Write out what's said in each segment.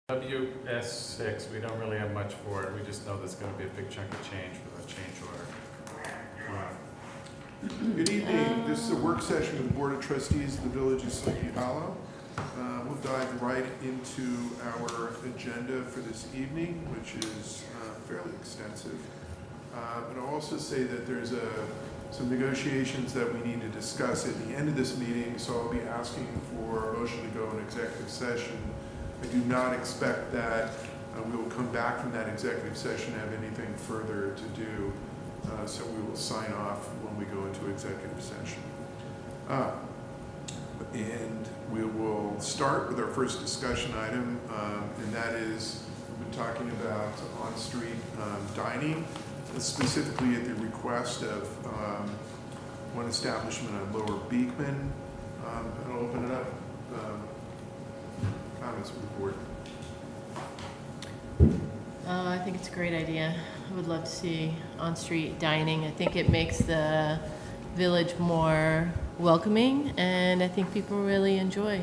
WS6, we don't really have much for it. We just know there's going to be a big chunk of change for the change order. Good evening. This is a work session with the Board of Trustees of the Village of Sleepy Hollow. We'll dive right into our agenda for this evening, which is fairly extensive. And I'll also say that there's some negotiations that we need to discuss at the end of this meeting, so I'll be asking for a motion to go in executive session. I do not expect that we will come back from that executive session and have anything further to do. So we will sign off when we go into executive session. And we will start with our first discussion item, and that is, we've been talking about on-street dining, specifically at the request of one establishment on Lower Beekman. And I'll open it up. Comments from the board? I think it's a great idea. I would love to see on-street dining. I think it makes the village more welcoming, and I think people really enjoy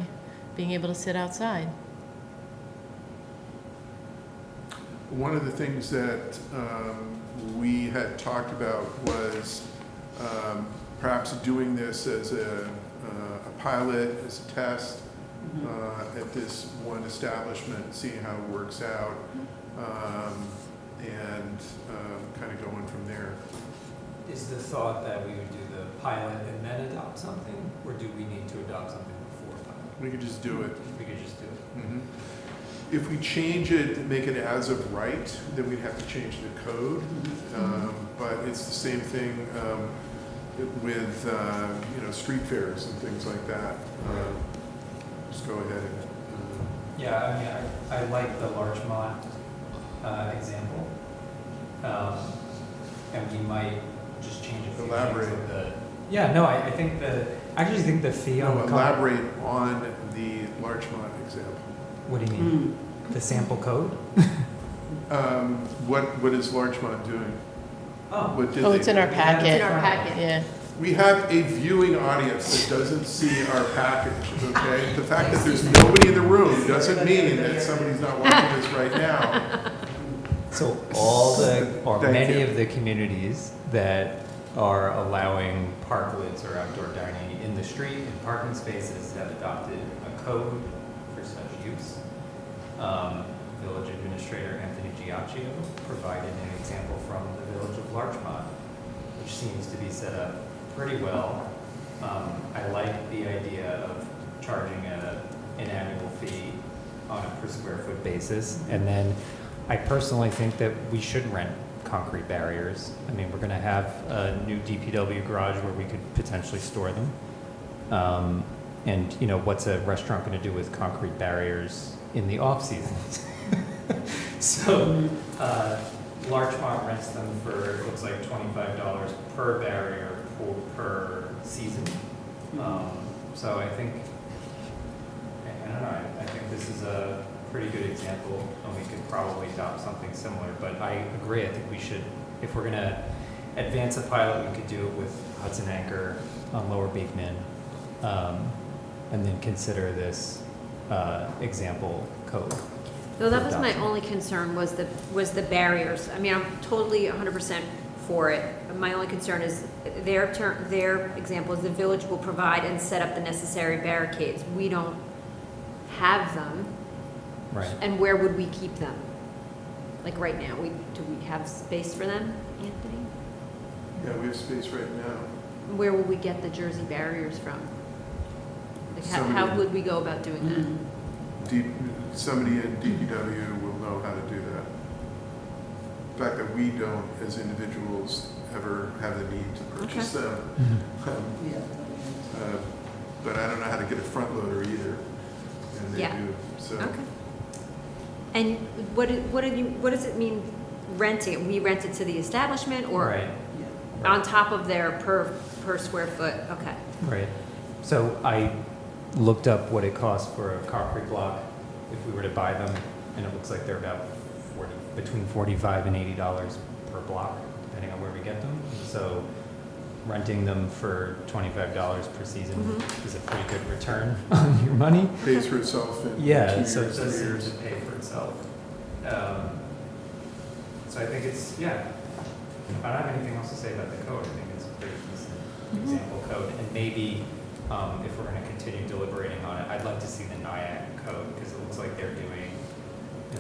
being able to sit outside. One of the things that we had talked about was perhaps doing this as a pilot, as a test at this one establishment, seeing how it works out, and kind of going from there. Is the thought that we would do the pilot and then adopt something, or do we need to adopt something before pilot? We could just do it. We could just do it. Mm-hmm. If we change it, make it as of right, then we'd have to change the code. But it's the same thing with street fairs and things like that. Just go ahead and. Yeah, I mean, I like the Larchmont example, and we might just change a few Elaborate. things with the. Yeah, no, I think I actually think the fee on the elaborate on the Larchmont example. What do you mean? The sample code? What is Larchmont doing? Oh, It's in our packet. It's in our packet. Yeah. We have a viewing audience that doesn't see our package, okay? The fact that there's nobody in the room doesn't mean that somebody's not watching this right now. So all many you. of the communities that are allowing parklets or outdoor dining in the street and parking spaces have adopted a code for such use. Village Administrator Anthony Giacchio provided an example from the Village of Larchmont, which seems to be set up pretty well. I like the idea of charging an annual fee on a per square foot basis. And then I personally think that we should rent concrete barriers. I mean, we're going to have a new DPW garage where we could potentially store them. And, what's a restaurant going to do with concrete barriers in the off season? So Larchmont rents them for, it looks like $25 per barrier per season. So I think, I don't know, I think this is a pretty good example, and we could probably adopt something similar. But I agree, I think we should, if we're going to advance a pilot, we could do it with Hudson Anchor on Lower Beekman, and then consider this example code. No, that was my only concern was the barriers. I mean, I'm totally 100% for it. My only concern is their example is the village will provide and set up the necessary barricades. We don't have them. Right. And where would we keep them? Like right now, do we have space for them, Anthony? Yeah, we have space right now. Where will we get the Jersey barriers from? Like how would we go about doing that? Somebody in DPW will know how to do that. The fact that we don't, as individuals, ever have the need to purchase them. But I don't know how to get a front loader either, and they do. So. Okay. And what does it mean renting? We rent it to the establishment, or Right. on top of their per square foot? Okay. Right. So I looked up what it costs for a concrete block if we were to buy them, and it looks like they're about between $45 and $80 per block, depending on where we get them. So renting them for $25 per season Mhm. is a pretty good return on your money. Pays for itself in 2 Yeah, years, so it 3 does seem years. to pay for itself. So I think it's, yeah, I don't have anything else to say about the code. I think it's a pretty decent example code. And maybe if we're going to continue deliberating on it, I'd like to see the NIAC code because it looks like they're doing,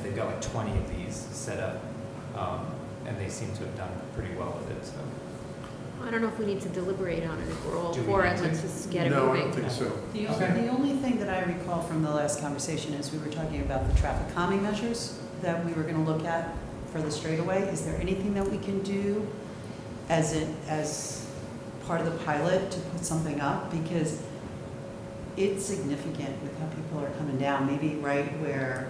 they've got like 20 of these set up and they seem to have done pretty well with it. So I don't know if we need to deliberate on it, if we're all Do we for need it, to? let's just get it No, I moving. don't think so. Okay. The only thing that I recall from the last conversation is we were talking about the traffic calming measures that we were going to look at for the straightaway. Is there anything that we can do as part of the pilot to put something up? Because it's significant with how people are coming down, maybe right where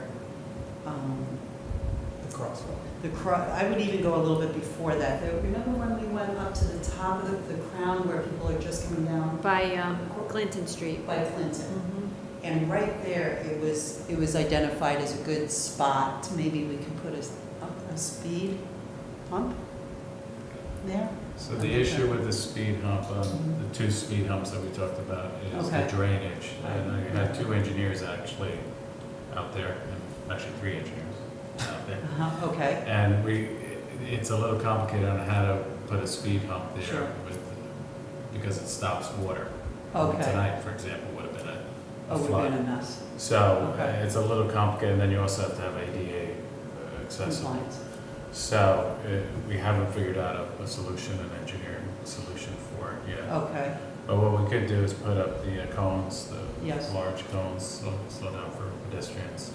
the crosswalk. I would even go a little bit before that. Remember when we went up to the top of the crown where people are just coming down By Clinton Street. by Clinton? Mhm. And right there, it was identified as a good spot. Maybe we could put a speed hump there. So the issue with the speed hump, the 2 speed humps that we talked about is the Okay. drainage. And I had 2 engineers actually out there, and actually 3 engineers out there. Okay. And it's a little complicated on how to put a speed hump there Sure. because it stops water. Okay. Tonight, for example, would have been a Oh, we've flood. been a mess. So Okay. it's a little complicated, and then you also have to have ADA accessible. Compliance. So we haven't figured out a solution, an engineering solution for it yet. Okay. But what we could do is put up the cones, the Yes. large cones, slow down for pedestrians.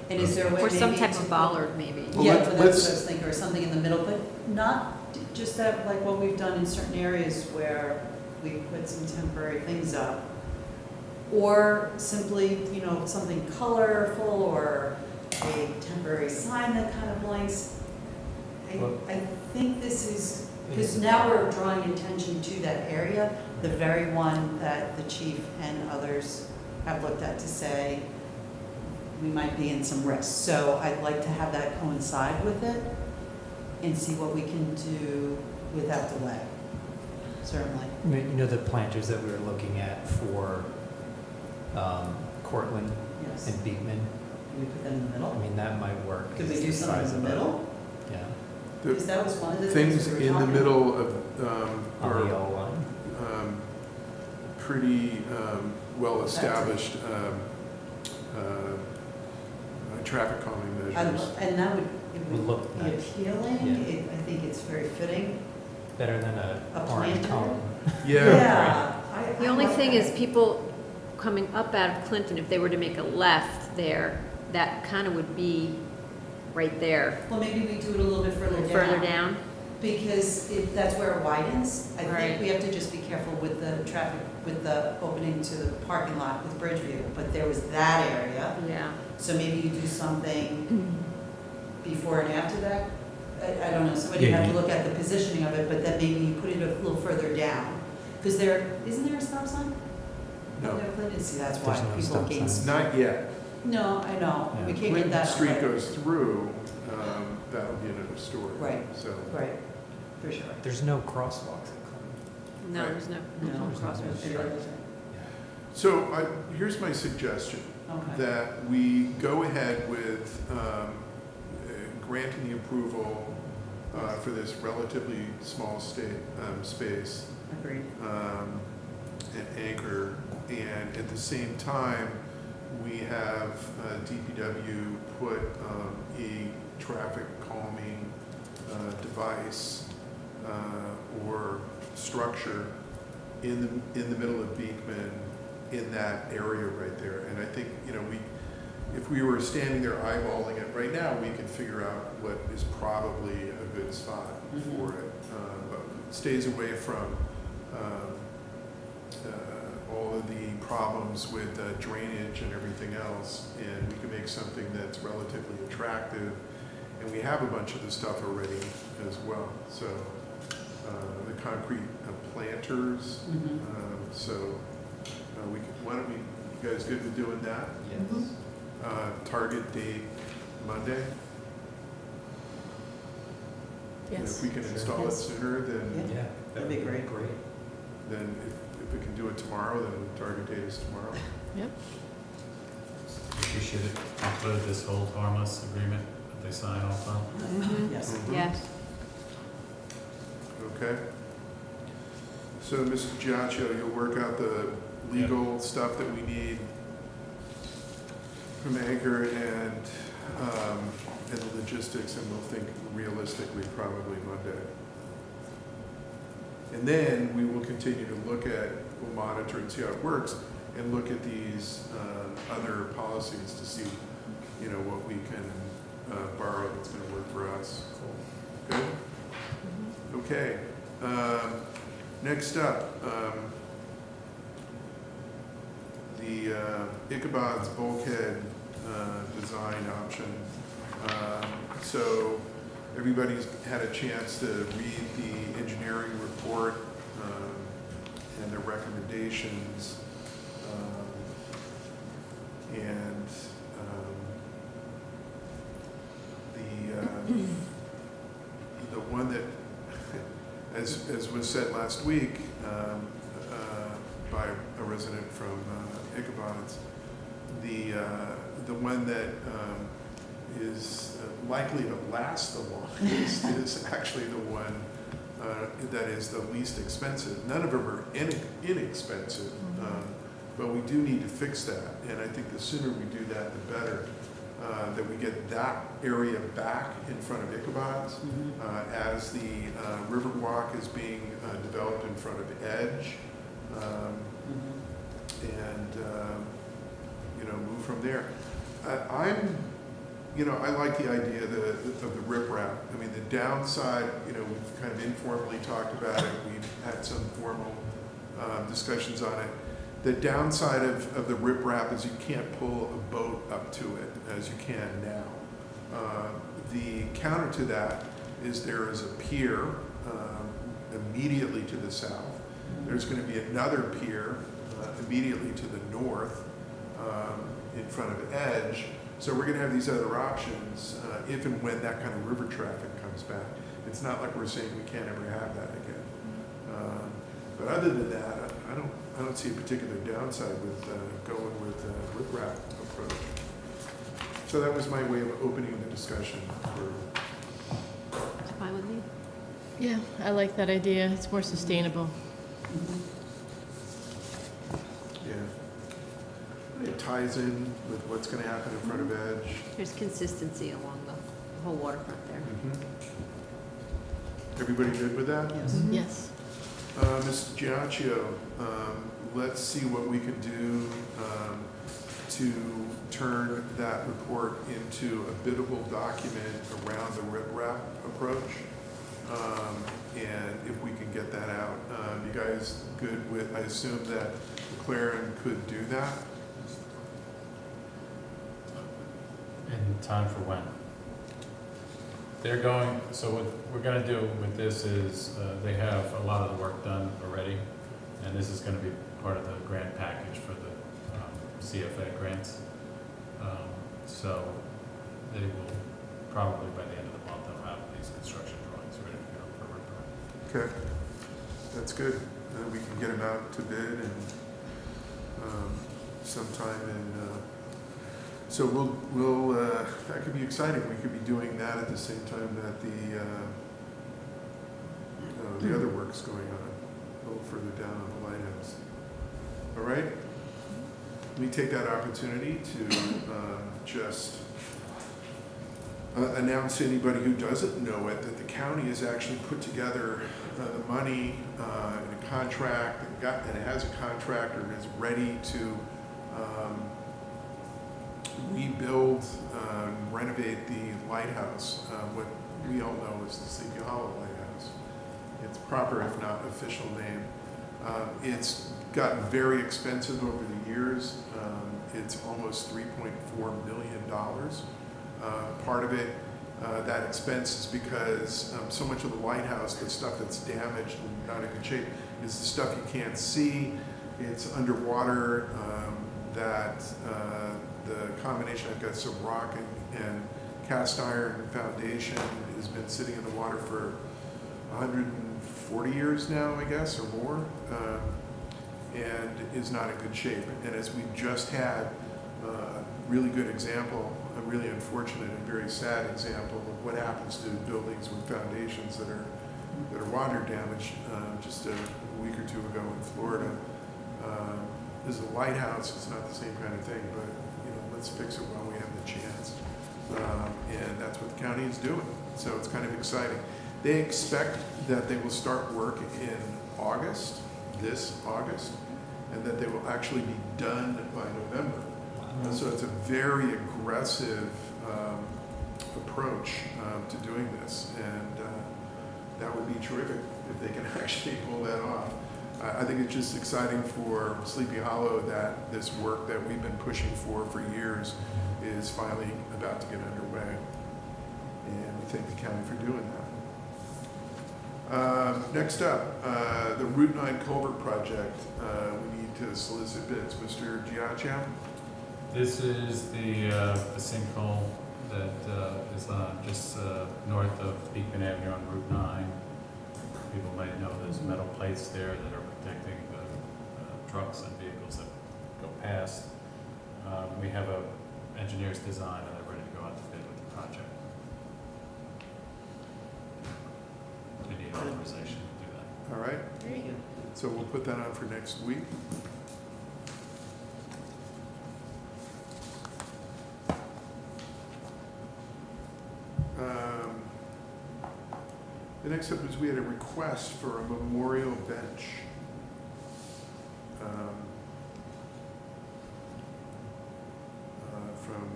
And is there a way Or some maybe type to of put- bollard, maybe. Well, Yeah, let's- but that's what I let's- was thinking, or something in the middle, but not just that, like what we've done in certain areas where we put some temporary things up. Or simply, something colorful or a temporary sign that kind of blinks. Well- I think this is, because now we're drawing attention to that area, the very one that the chief and others have looked at to say, we might be in some risk. So I'd like to have that coincide with it and see what we can do without delay, certainly. The planters that we were looking at for Cortland Yes. and Beekman, Can we put that in the I middle? mean, that might work. Could we It's do the something size in the of a- middle? Yeah, Because that was one of the Things things we were in the talking middle of on are the yellow line. pretty well-established traffic calming measures. And that would, it Would would look be nice. appealing. Yeah. I think it's very fitting. Better than A a orange planter? cone. Yeah, The only thing is people coming up out of Clinton, if they were to make a left there, that kind of would be right there. Well, maybe we do it a little bit A further little down. further down. Because that's where it widens. I Right. think we have to just be careful with the traffic, with the opening to the parking lot with Bridgeview. But there was that area, Yeah. so maybe you do something before and after that. I don't know, somebody Yeah, have to you- look at the positioning of it, but then maybe you put it a little further down. Because isn't there a stop sign? no, Up there, Clinton? See, that's why There's no people stop gain. sign. not yet. No, I know, we Yeah. can't get Clinton that. on Street the- goes through, that'll be another story. Right. So, Right, for sure. There's no crosswalks at Clinton. No, Right. there's no No, crosswalk. It doesn't. so here's my suggestion. Okay. That we go ahead with granting the approval for this relatively small space, Agreed. an anchor, and at the same time, we have DPW put a traffic calming device or structure in the middle of Beekman, in that area right there. And I think, if we were standing there eyeballing it right now, we could figure out what is probably a good spot for it. But it stays away from all of the problems with drainage and everything else. And we can make something that's relatively attractive. And we have a bunch of the stuff already as well. So the concrete planters. Mhm. So why don't we, you guys good with doing that? Yes. Target date Monday? And Yes. if we can Sure. install it Yes. sooner, then Yeah. Yeah, That'd be great. Great. then if we can do it tomorrow, then the target date is tomorrow. Yep. We should include this hold harmless agreement that they sign off on. Yes. Mhm. Yes. Okay. So, Mr. Giaccio, you'll work out the legal stuff that we need from Anchor and the logistics, and we'll think realistically probably Monday. And then we will continue to look at, we'll monitor and see how it works, and look at these other policies to see, you know, what we can borrow that's going to work for us. Good? Okay. Next up, the Ichabods Bulkhead design option. So everybody's had a chance to read the engineering report and their recommendations. And the one that, as was said last week by a resident from Ichabods, the one that is likely to last the longest is actually the one that is the least expensive. None of them are inexpensive, but we do need to fix that. And I think the sooner we do that, the better. That we get that area back in front of Ichabods as the Riverwalk is being developed in front of Edge, and you know, move from there. I like the idea of the riprap. I mean, the downside, you know, we've kind of informally talked about it. We've had some formal discussions on it. The downside of the riprap is you can't pull a boat up to it as you can now. The counter to that is there is a pier immediately to the south. There's going to be another pier immediately to the north in front of Edge. So we're going to have these other options if and when that kind of river traffic comes back. It's not like we're saying we can't ever have that again. But other than that, I don't see a particular downside with going with a riprap approach. So that was my way of opening the discussion for. It's fine with me. Yeah, I like that idea. It's more sustainable. Yeah. It ties in with what's going to happen in front of Edge. There's consistency along the whole waterfront there. Everybody good with that? Yes. Yes. Mr. Giaccio, let's see what we can do to turn that report into a biddable document around the riprap approach. And if we can get that out. You guys good with, I assume that McLaren could do that? In time for when? They're going, so what we're gonna do with this is, they have a lot of the work done already, and this is gonna be part of the grant package for the CFA grants. So they will probably, by the end of the month, they'll have these construction drawings ready to go for riprap. Okay, that's good. We can get them out to bid and sometime in, so we'll that could be exciting. We could be doing that at the same time that the other work's going on, a little further down on the lighthouse. All right? Let me take that opportunity to just announce to anybody who doesn't know it that the county has actually put together the money and a contract, and it has a contractor and is ready to rebuild, renovate the lighthouse, what we all know as the Sleepy Hollow Lighthouse. It's proper, if not official name. It's gotten very expensive over the years. It's almost $3.4 million. Part of it, that expense is because so much of the lighthouse, the stuff that's damaged and not in good shape, is the stuff you can't see. It's underwater. The combination, I've got some rock and cast iron foundation has been sitting in the water for 140 years now, I guess, or more. and is not in good shape. And as we just had a really good example, a really unfortunate and very sad example of what happens to buildings with foundations that are water damaged just a week or two ago in Florida. There's a lighthouse, it's not the same kind of thing, but let's fix it while we have the chance. And that's what the county is doing. So it's kind of exciting. They expect that they will start work in August, this August, and that they will actually be done by November. So it's a very aggressive approach to doing this, and that would be terrific if they can actually pull that off. I think it's just exciting for Sleepy Hollow that this work that we've been pushing for years is finally about to get underway, and we thank the county for doing that. Next up, the Route 9 Culvert project. We need to solicit bids. Mr. Giacchio? This is the sinkhole that is just north of Beekman Avenue on Route 9. People might know there's metal plates there that are protecting the trucks and vehicles that go past. We have a engineer's design and they're ready to go out to bid with the project. We need authorization to do that. All right. There you go. So we'll put that on for next week. The next up is we had a request for a memorial bench. From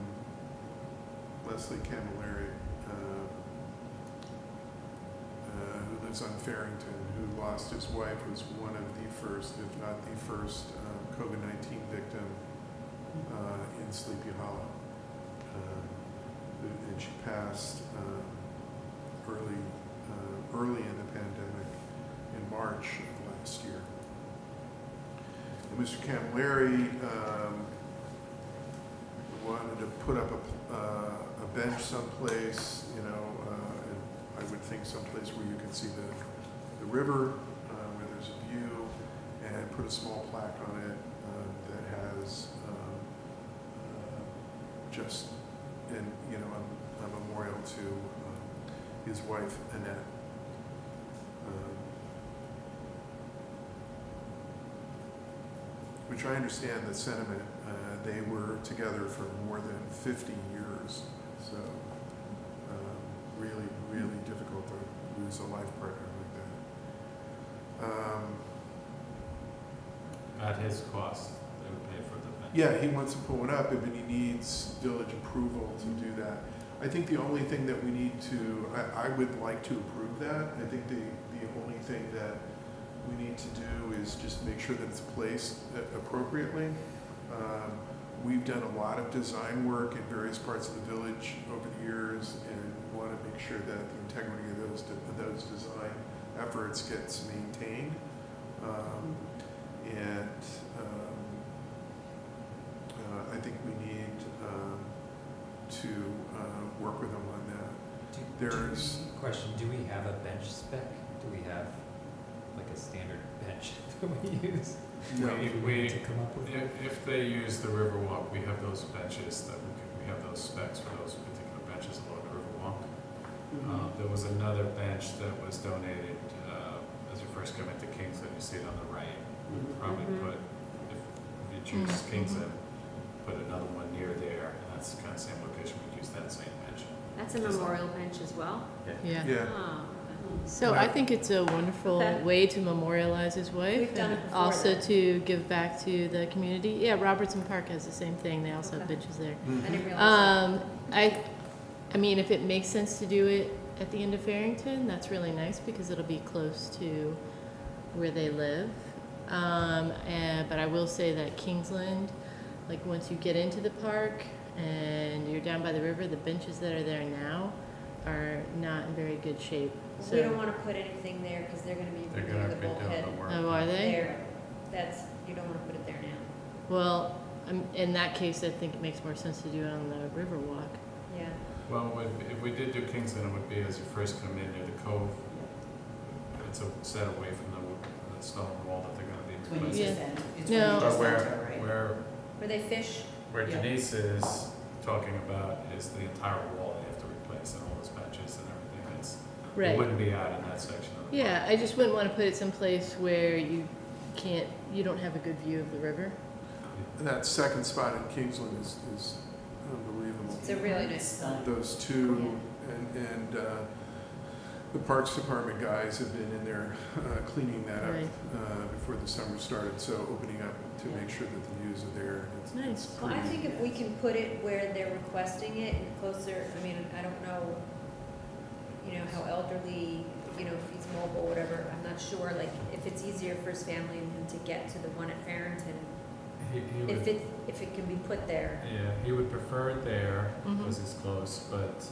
Leslie Camilleri, who lives on Farrington, who lost his wife, was one of the first, if not the first, COVID-19 victim in Sleepy Hollow. And she passed early in the pandemic in March of last year. And Mr. Camilleri wanted to put up a bench someplace, and I would think someplace where you can see the river, where there's a view, and put a small plaque on it that has just a memorial to his wife, Annette. Which I understand the sentiment. They were together for more than 50 years, so really, really difficult to lose a life partner like that. At his cost, they would pay for the bench. Yeah, he wants to pull one up, but he needs village approval to do that. I think the only thing that we need to, I would like to approve that. I think the only thing that we need to do is just make sure that it's placed appropriately. We've done a lot of design work in various parts of the village over the years, and we want to make sure that the integrity of those design efforts gets maintained. I think we need to work with them on that. Question, do we have a bench spec? Do we have like a standard bench that we use? No. We To come up with? if they use the Riverwalk, we have those benches that we have those specs for those particular benches along the Riverwalk. There was another bench that was donated as you first come into Kingsland. You see it on the right. We'd probably put, if you choose Kingsland, put another one near there, and that's the kind of same location. We'd use that same bench. That's a memorial bench as well? Yeah. Yeah. Oh, So I think it's a wonderful Okay. way to memorialize his wife. We've done and it before, also though. to give back to the community. Yeah, Robertson Park has the same thing. They also have Okay. benches there. I didn't realize I mean, if it makes sense to do it at the end of Farrington, that's really nice because it'll be close to where they live. But I will say that Kingsland, like once you get into the park and you're down by the river, the benches that are there now are not in very good shape. that. So, We don't want to put anything there because they're going to be They're doing gonna the be doing bulkhead the work. oh, are they? there. You don't want to put it there now. Well, in that case, I think it makes more sense to do it on the Riverwalk. Yeah. Well, if we did do Kingsland, it would be as you first come in near the cove. It's a set away from the stone wall that they're going to be When you but- Yeah. just enter, it's No. when you But just enter, right? Where they fish, where Yeah. Denise is talking about is the entire wall they have to replace and all those benches and everything. It Right. wouldn't be out in that section of the park. Yeah, I just wouldn't want to put it someplace where you don't have a good view of the river. And that second spot in Kingsland is unbelievable. it's a really nice Stunning. Those two, and the Parks Department guys have been in there cleaning that up Right. before the summer started, so opening up to make sure that the views are there. It's Nice. Well, I pretty- think if we can put it where they're requesting it and closer, I mean, I don't know, how elderly, if he's mobile, whatever, I'm not sure, like, if it's easier for his family and him to get to the one at Farrington, He if would, it can be put there. yeah, he would prefer it there Mhm. because it's close, but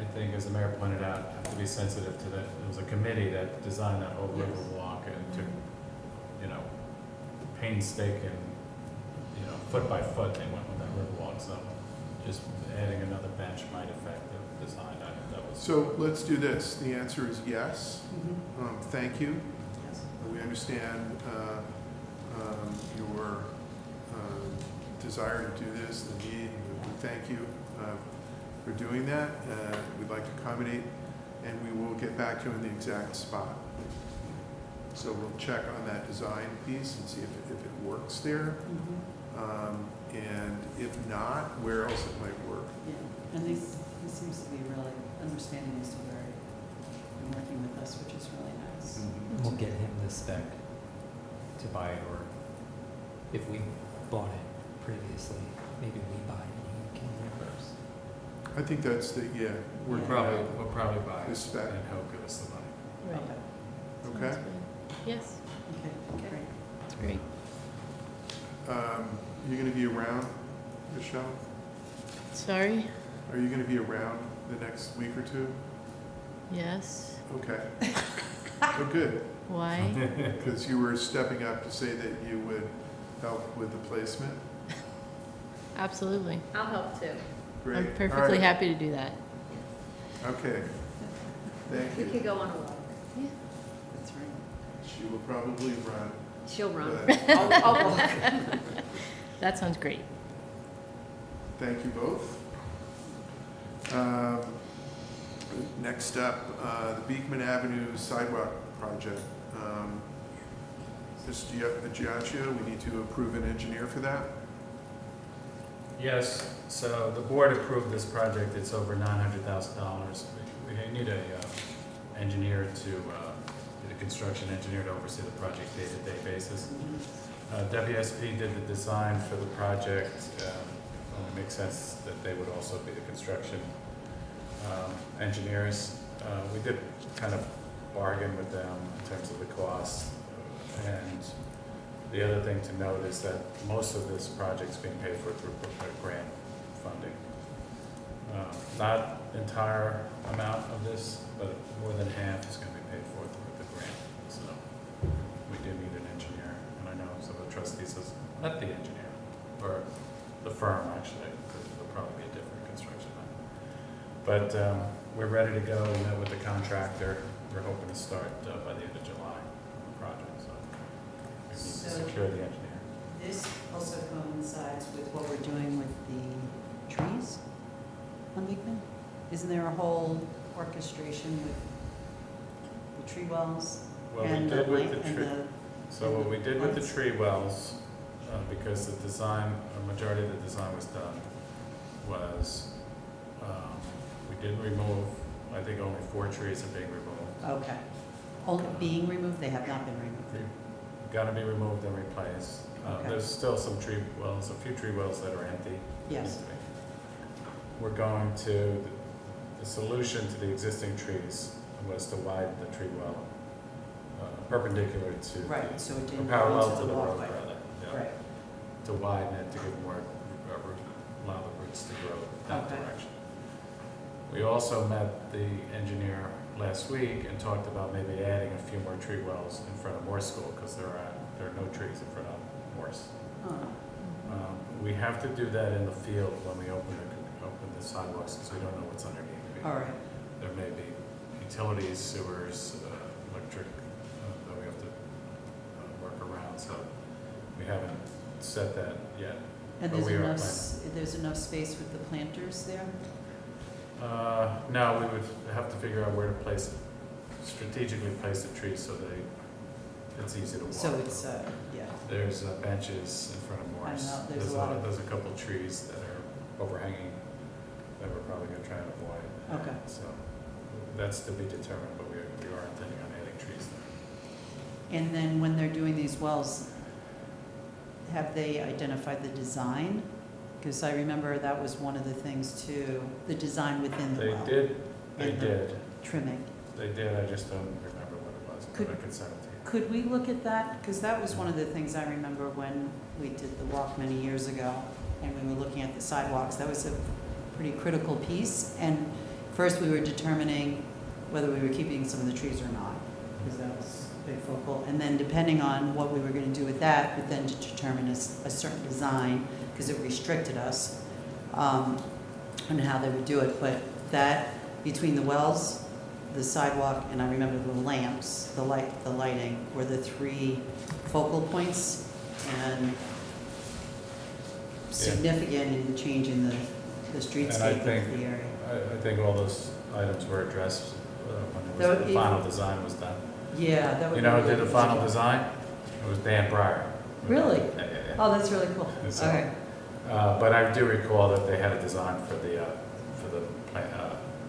I think, as the mayor pointed out, have to be sensitive to that. It was a committee that designed that whole river Yes. walk and took, painstaking, foot by foot, they went with that river walk, so just adding another bench might affect the design. That was. So let's do this. The answer is yes. Mhm. Thank you. Yes. We understand your desire to do this, the need. We thank you for doing that. We'd like to accommodate, and we will get back to you on the exact spot. So we'll check on that design piece and see if it works there. Mhm. And if not, where else it might work. Yeah, and he seems to be really understanding this very, and working with us, which is really nice. We'll get him the spec to buy it, or if we bought it previously, maybe we buy it and he can reimburse. I think that's We'll Yeah. probably buy The it spec. and he'll give us the money. Right. Okay, Sounds Okay. good. Yes, okay, great. that's great. You gonna be around, Michelle? Sorry? Are you gonna be around the next week or two? Yes. Okay. Oh, good, Why? because you were stepping up to say that you would help with the placement. Absolutely. I'll help too. Great. I'm All perfectly right. happy to do that. Okay, thank We you. could go on a walk. That's right. She will probably run, She'll run. but I'll walk. That sounds great. thank you both. Next up, the Beekman Avenue Sidewalk Project. Mr. Giacchio, we need to approve an engineer for that. Yes, so the board approved this project, it's over $900,000. We need a engineer a construction engineer to oversee the project day-to-day basis. WSP did the design for the project. It makes sense that they would also be the construction engineers. We did kind of bargain with them in terms of the cost. And the other thing to note is that most of this project's being paid for through grant funding. Not entire amount of this, but more than half is going to be paid for through the grant. So we do need an engineer, and I know some of the trustees has met the engineer, or the firm actually, because it'll probably be a different construction line. But we're ready to go. We met with the contractor. We're hoping to start by the end of July on the project, so we need to So- secure the engineer. This also coincides with what we're doing with the trees on Beekman? Isn't there a whole orchestration with the tree wells? Well, we and did with length the and tree, the- so what we did with the lights? tree wells, because the design, a majority of the design was done, was, we did remove, I think only 4 trees are being removed. Okay. Only being removed, they have not been removed? Got to be removed and replaced. Okay. There's still some tree wells, a few tree wells that are empty. Yes. We're going to, the solution to the existing trees was to widen the tree well perpendicular to. Right, so it didn't go Parallel into to the road, walkway. rather. Yeah. Right, To widen it, to give more, allow the roots to grow that Okay. direction. We also met the engineer last week and talked about maybe adding a few more tree wells in front of Morse School, because there are no trees in front of Morse. huh, We have to do that in the field when we open the sidewalks, because we don't know what's underneath. all right, There may be utilities, sewers, electric, that we have to work around. So set that yet. And But there's we are enough, there's enough space with the planters there? No, we would have to figure out where to place it, strategically place the trees so it's easy to walk. So it's, yeah, There's benches in front of Morris. I know, there's a lot of- There's a couple trees that are overhanging that we're probably gonna try and avoid. okay. So that's to be determined, but we are intending on adding trees there. And then when they're doing these wells, have they identified the design? Because I remember that was one of the things too, the design within the They well. did, and the Trimming. they did, I just don't remember what it was, Could- but I could send it to you. Could we look at that? Because that was one of the things I remember when we did the walk many years ago, and we were looking at the sidewalks. That was a pretty critical piece. And first, we were determining whether we were keeping some of the trees or not, because that was big focal. And then depending on what we were going to do with that, but then to determine a certain design, because it restricted us on how they would do it. But that, between the wells, the sidewalk, and I remember the lamps, the lighting, were the three focal points and significant in changing the And I streetscape think, of the area. I think all those items were addressed when Though the if- final design was done. Yeah, that would You be know who really did the final good. design? It was Dan Breyer. Really? Yeah. Oh, that's really cool. So- Okay. But I do recall that they had a design for the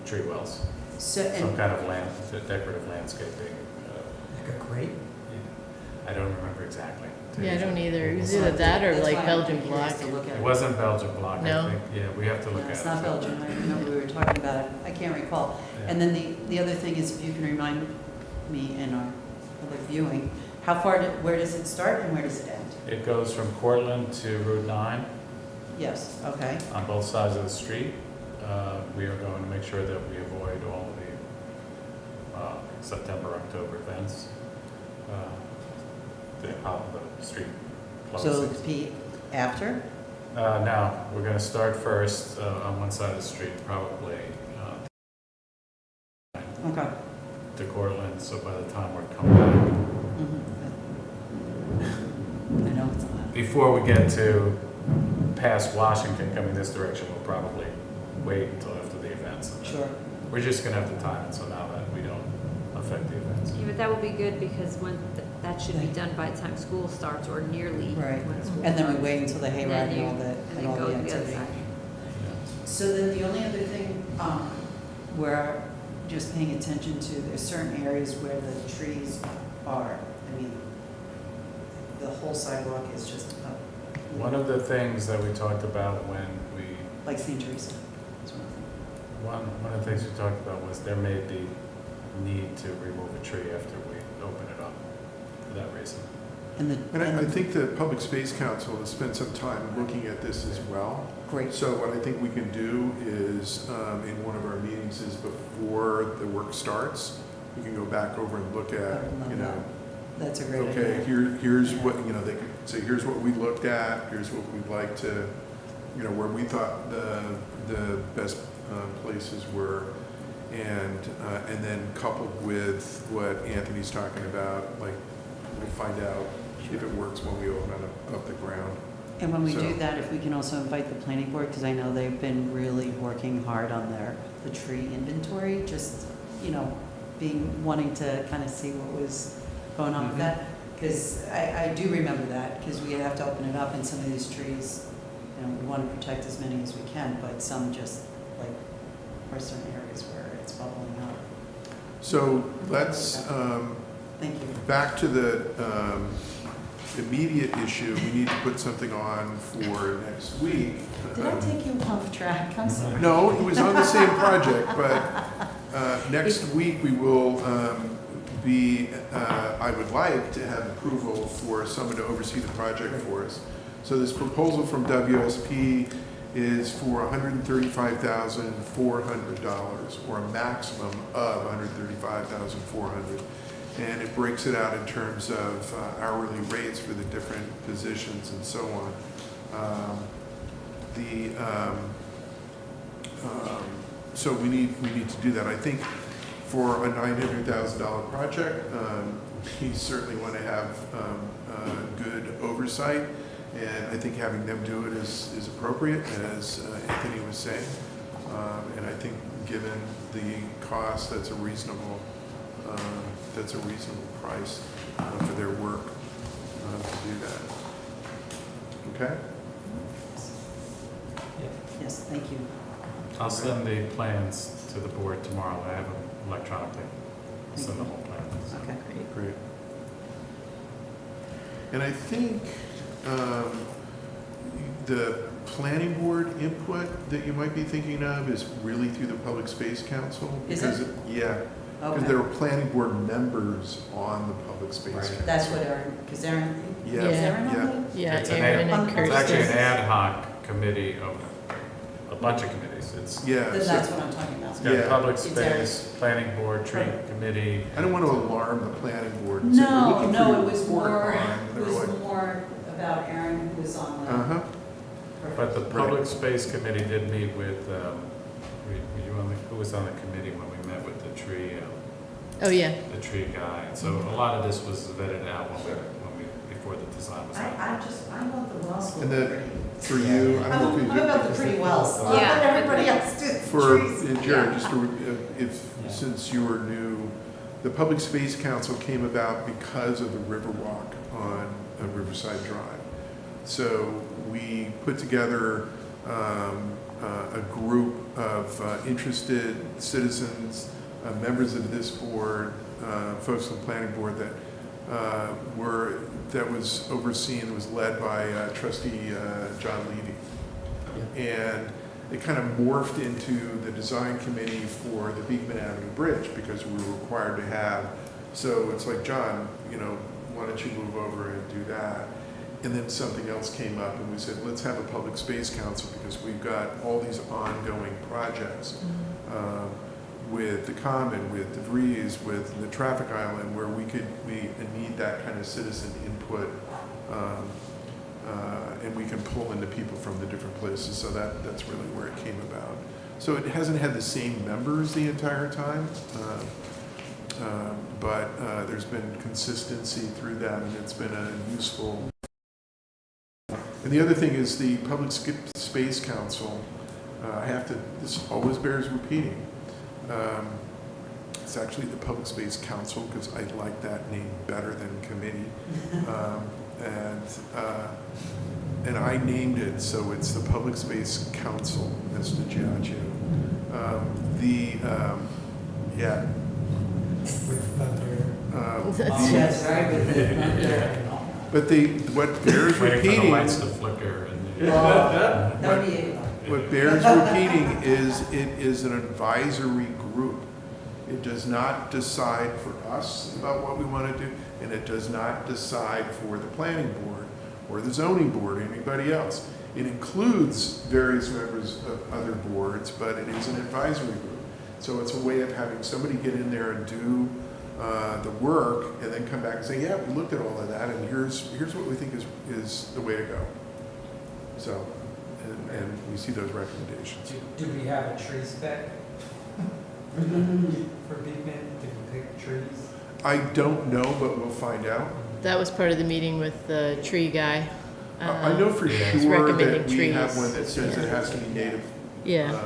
tree wells, So, some and, kind of decorative landscaping. Like a crate? I don't remember exactly. Yeah, I don't either. It was So either that or that's like why I'm Belgian curious block. to look at It wasn't Belgian block, I No? think. Yeah, we have to look No, at it. it's not Belgium. I remember we were talking about it. I can't recall. Yeah. And then the other thing is, if you can remind me and our public viewing, where does it start and where does it end? It goes from Cortland to Route 9 Yes, okay. on both sides of the street. We are going to make sure that we avoid all the September, October events. The street So closings. Pete, after? Now, we're going to start first on one side of the street, probably Okay. to Cortland, so by the time we're coming back, I know it's a lot. before we get to past Washington coming this direction, we'll probably wait until after the events. And then Sure. We're just going to have to time it so now that we don't affect the events. Yeah, but that would be good because that should be done by the time school starts or nearly Right. when school And then we starts. wait until the And hayride then and you- all that, and and then all go the to the other activity. side. So then the only other thing, we're just paying attention to, there's certain areas where the trees are, I mean, the whole sidewalk is just up. One of the things that we talked about when we, Like St. Teresa. is one thing. one of the things we talked about was there may be need to remove a tree after we open it up for that reason. And I think the Public Space Council has spent some time looking at this as well. great, So what I think we can do is, in one of our meetings is before the work starts, we can go back over and look I at, would love you know, that. That's a great okay, idea. here's what, you know, they could say, here's what we looked at, here's what we'd like to, you know, where we thought the best places were. And then coupled with what Anthony's talking about, like, we'll find out if it works when we open it up the ground. And when we So- do that, if we can also invite the planning board, because I know they've been really working hard on the tree inventory, just, you know, wanting to kind of see what was going on with Mhm. that. Because I do remember that, because we have to open it up, and some of these trees, you know, we want to protect as many as we can, but some just, like, are certain areas where it's bubbling up. So let's, Thank you. back to the immediate issue, we need to put something on for next week. Did I take you off track? I'm sorry. No, it was on the same project, but next week we will I would like to have approval for someone to oversee the project for us. So this proposal from WSP is for $135,400, or a maximum of $135,400. And it breaks it out in terms of hourly rates for the different positions and so on. So we need to do that. I think for a $900,000 project, we certainly want to have good oversight. And I think having them do it is appropriate, as Anthony was saying. And I think given the cost, that's a reasonable price for their work to do that. Okay? Yes, thank you. I'll send the plans to the board tomorrow. I have them electronically. I'll send the whole plan. Okay. Great. And I think the planning board input that you might be thinking of is really through the Public Space Council. Is because it? Yeah, because Okay. there are planning board members on the Public Space Right. Council. That's what Aaron, because Aaron, Yeah. is Yeah. Aaron on Yeah. that? Yeah, It's an Aaron ad- and It's Kirsten. actually an ad hoc committee of a bunch of committees. It's Yeah, Then so that's what I'm talking about. got Yeah. public It's space, planning board, tree Right. committee. I don't want to alarm the planning board and say, we're No, looking for no, your it was report more, on. it They're was like, more about Aaron, who was on the. uh-huh. But the Perfect. public space committee did meet with, who was on the committee when we met with the tree Oh, yeah. guy? So a lot of this was vetted out before the design was out. I love the wells And look the- pretty. For you, I don't know if you. I'm about the pretty wells. Yeah. Let everybody else do the For, trees. Jared, Yeah. just to, since you were new, the Public Space Council came about because of the Riverwalk on Riverside Drive. So we put together a group of interested citizens, members of this board, folks on the planning board that was overseen, was led by trustee John Levy. And it kind of morphed into the design committee for the Beekman Avenue Bridge because we were required to have, so it's like, John, why don't you move over and do that? And then something else came up and we said, let's have a public space council because we've got all these ongoing projects with the Common, with DeVries, with the traffic island, where we need that kind of citizen input. And we can pull into people from the different places, so that's really where it came about. So it hasn't had the same members the entire time, but there's been consistency through that, and it's been a useful. And the other thing is the Public Space Council, this always bears repeating. It's actually the Public Space Council, because I like that name better than committee. And I named it, so it's the Public Space Council, Mr. Giacchio. Yeah. Yes, very good. But what bears Waiting for the repeating, lights to flicker and. That would be, what bears repeating is it is an advisory group. It does not decide for us about what we want to do, and it does not decide for the planning board or the zoning board or anybody else. It includes various members of other boards, but it is an advisory group. So it's a way of having somebody get in there and do the work and then come back and say, yeah, we looked at all of that and here's what we think is the way to go. So, and we see those recommendations. Do we have a tree spec for Beekman? Did we pick trees? I don't know, but we'll find out. That was part of the meeting with the tree guy. I know for Yeah. He's sure recommending that we have trees. one that says it has to be native. Yeah,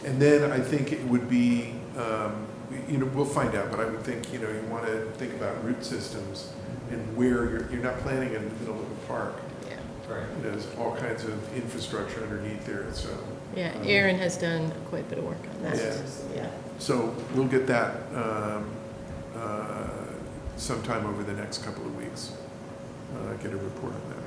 And then I think it would be, we'll find out, but I would think, you want to think about root systems and where you're not planning in the middle of a park. yeah. Right. There's all kinds of infrastructure underneath there, so. Yeah, Aaron has done quite a bit of work on that. Yeah. Yeah. So we'll get that sometime over the next couple of weeks. Get a report on that.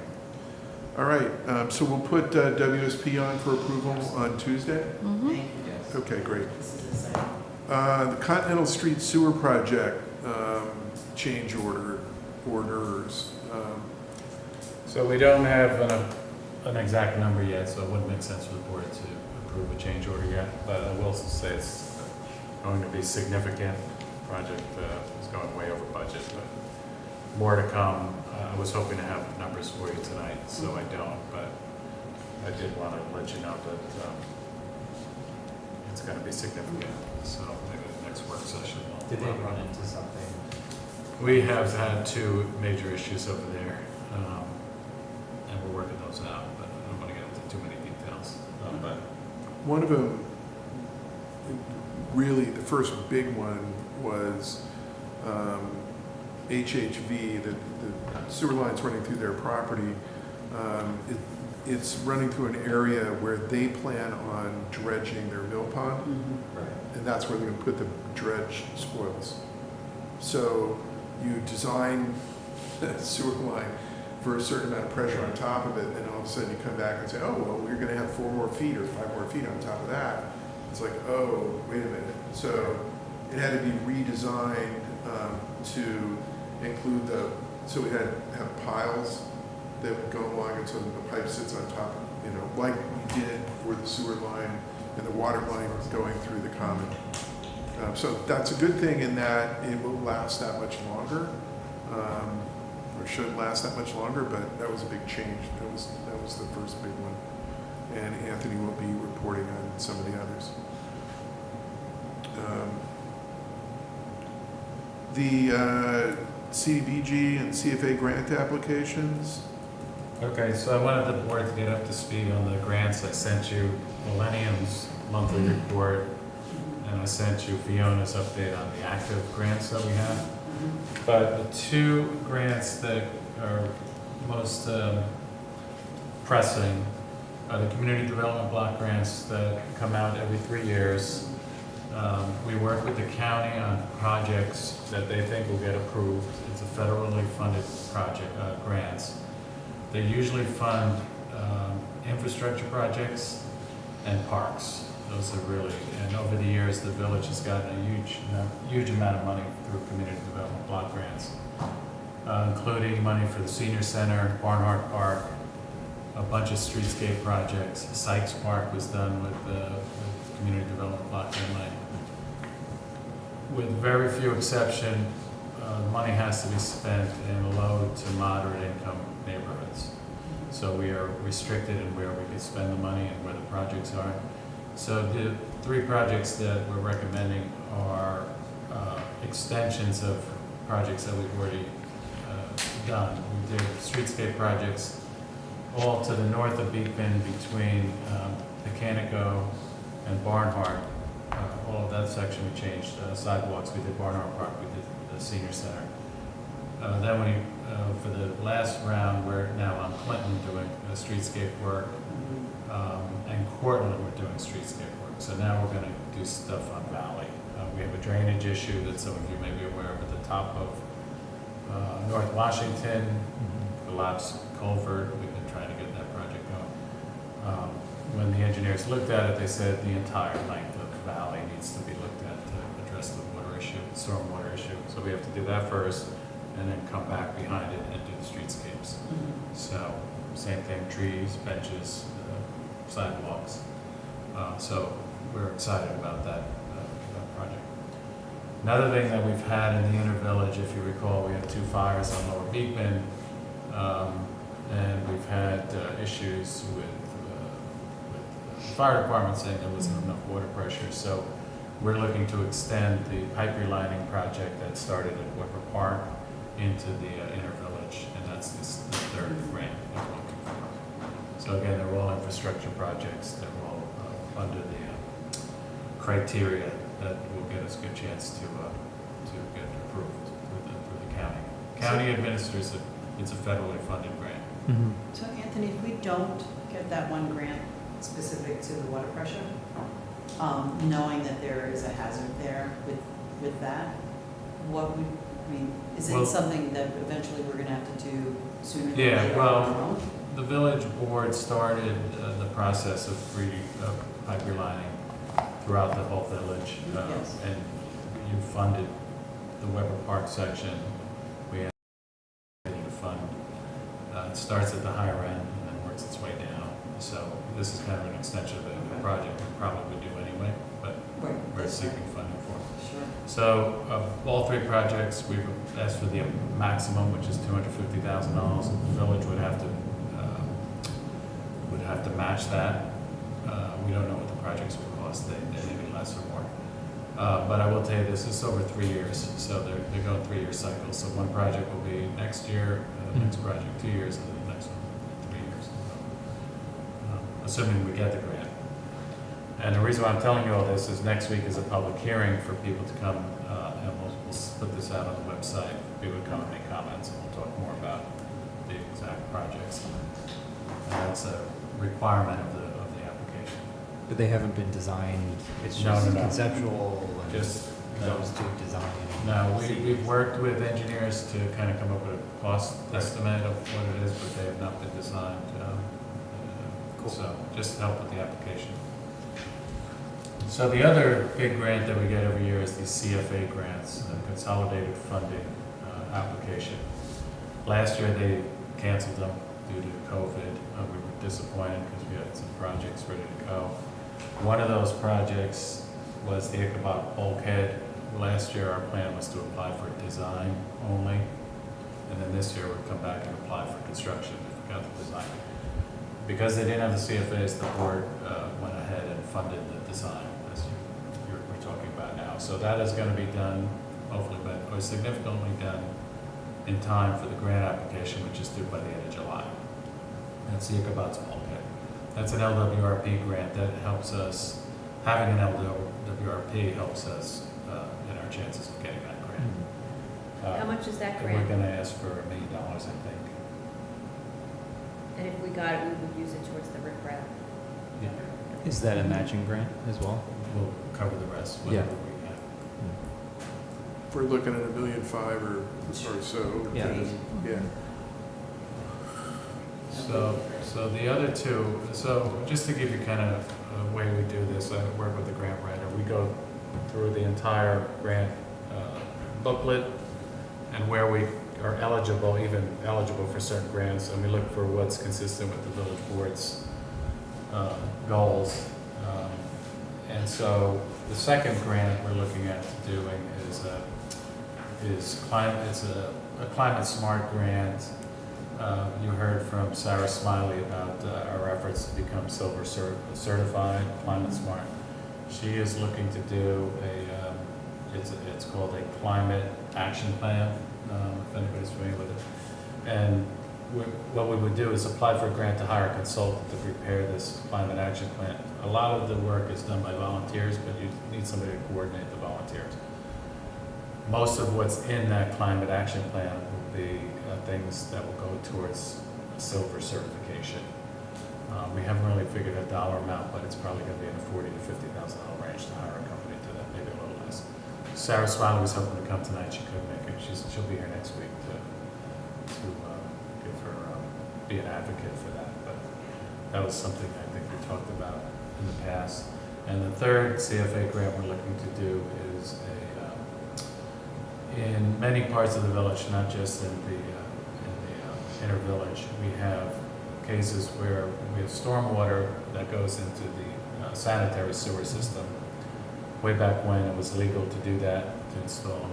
All right, so we'll put WSP on for approval on Tuesday? Mhm. thank you. Yes. Okay, great. This is exciting. The Continental Street Sewer Project, change orders. So we don't have an exact number yet, so it wouldn't make sense for the board to approve a change order yet. But I will say it's going to be significant. Project is going way over budget, but more to come. I was hoping to have numbers for you tonight, so I don't. But I did want to let you know that it's going to be significant. So maybe the next work session. Did they run into something? We have had two major issues over there, and we're working One of them, really, the first big one was HHV, the sewer lines running through their property. It's running through an area where they plan on dredging their mill pond, Right. and that's where they're gonna put the dredge spoils. So you design a sewer line for a certain amount of pressure on top of it, and all of a sudden you come back and say, oh, well, we're gonna have 4 more feet or 5 more feet on top of that. It's like, oh, wait a minute. So it had to be redesigned to include so we have piles that would go along, and so the pipe sits on top, like we did for the sewer line and the water line going through the common. So that's a good thing in that it will last that much longer, or should last that much longer, but that was a big change. That was the first big one. And Anthony will be reporting on some of the others. The CDBG and CFA grant applications. Okay, so I wanted the board to get up to speed on the grants. I sent you Millennium's monthly report, and I sent you Fiona's update on the active grants that we have. But the 2 grants that are most pressing are the community development block grants that come out every 3 years. We work with the county on projects that they think will get approved. It's a federally funded project, grants. They usually fund infrastructure projects and parks. Those are really, and over the years, the village has gotten a huge amount of money through community development block grants, including money for the senior center, Barnhart Park, a bunch of streetscape projects. Sykes Park was done with community development block grant money. With very few exception, money has to be spent in low to moderate income neighborhoods. So we are restricted in where we can spend the money and where the projects are. So the 3 projects that we're recommending are extensions of projects that we've already done. We did streetscape projects all to the north of Beekman between Mechanico and Barnhart. All of that section we changed. Sidewalks, we did Barnhart Park, we did the senior center. Then we, for the last round, we're now on Clinton doing streetscape work, and Cortland we're doing streetscape work. So now we're going to do stuff on Valley. We have a drainage issue that some of you may be aware of at the top of North Washington, collapsed culvert. We've been trying to get that project going. When the engineers looked at it, they said the entire length of the valley needs to be looked at to address the water issue, the stormwater issue. So we have to do that first, and then come back behind it and do the streetscapes. So same thing, trees, benches, sidewalks. So we're excited about that project. Another thing that we've had in the inner village, if you recall, we had 2 fires on Lower Beekman, and we've had issues with the fire department saying there wasn't enough water pressure. So we're looking to extend the pipe relining project that started at Weber Park into the inner village, and that's the 3rd grant that we're looking for. So again, they're all infrastructure projects. They're all under the criteria that will get us a good chance to get approved through the county. County administers it. It's a federally funded grant. So Anthony, if we don't get that one grant specific to the water pressure, knowing that there is a hazard there with that, what would, is it something that eventually we're gonna have to do sooner than later? Yeah, well, the village board started the process of pipe relining throughout the whole village. Yes. And you funded the Weber Park section. We had to fund. It starts at the higher end and then works its way down. So this is kind of an extension of the project we probably would do anyway, but we're seeking funding for it. Sure. So all 3 projects, we've asked for the maximum, which is $250,000. The village would have to match that. We don't know what the projects will cost. They may be less or more. But I will tell you this is over 3 years, so they're going 3-year cycles. So one project will be next year, the next project 2 years, and then the next one 3 years. Assuming we get the grant. And the reason why I'm telling you all this is next week is a public hearing for people to come, and we'll put this out on the website, people to come and make comments, and we'll talk more about the exact projects. And that's a requirement of the application. But they haven't been designed, it's No, just no, no. conceptual and Just, goes to design. no, we've worked with engineers to kind of come up with a cost estimate of what it is, but they have not been designed. Cool. So, just to help with the application. So the other big grant that we get every year is the CFA grants, the Consolidated Funding application. Last year, they canceled them due to COVID. We were disappointed because we had some projects ready to go. One of those projects was the Ichabod Bulkhead. Last year, our plan was to apply for design only, and then this year, we'll come back and apply for construction if we got the design. Because they didn't have the CFAs, the board went ahead and funded the design, as we're talking about now. So that is going to be done, hopefully, or significantly done in time for the grant application, which is due by the end of July. That's the Ichabods Bulkhead. That's an LWRP grant that helps us, having an LWRP helps us in our chances of getting that grant. How much is that And grant? we're going to ask for $1 million, I think. And if we got it, we would use it towards the riprap. Yeah. Is that a matching grant as well? We'll cover the rest, Yeah. whatever we can. If we're looking at $1.5 million or so. Yeah. Yeah. So the other two, so just to give you kind of a way we do this, I work with the grant writer. We go through the entire grant booklet and where we are eligible, even eligible for certain grants, and we look for what's consistent with the village board's goals. And so the second grant we're looking at doing is a climate smart grant. You heard from Sarah Smiley about our efforts to become silver certified, climate smart. She is looking to do it's called a climate action plan, if anybody's familiar with it. And what we would do is apply for a grant to hire a consultant to prepare this climate action plan. A lot of the work is done by volunteers, but you need somebody to coordinate the volunteers. Most of what's in that climate action plan will be things that will go towards silver certification. We haven't really figured a dollar amount, but it's probably going to be in the $40,000 to $50,000 range to hire a company to that, maybe a little less. Sarah Smiley was hoping to come tonight. She couldn't make it. She'll be here next week to give her be an advocate for that. But that was something I think we talked about in the past. And the third CFA grant we're looking to do is in many parts of the village, not just in the inner village, we have cases where we have stormwater that goes into the sanitary sewer system. Way back when it was legal to do that, to install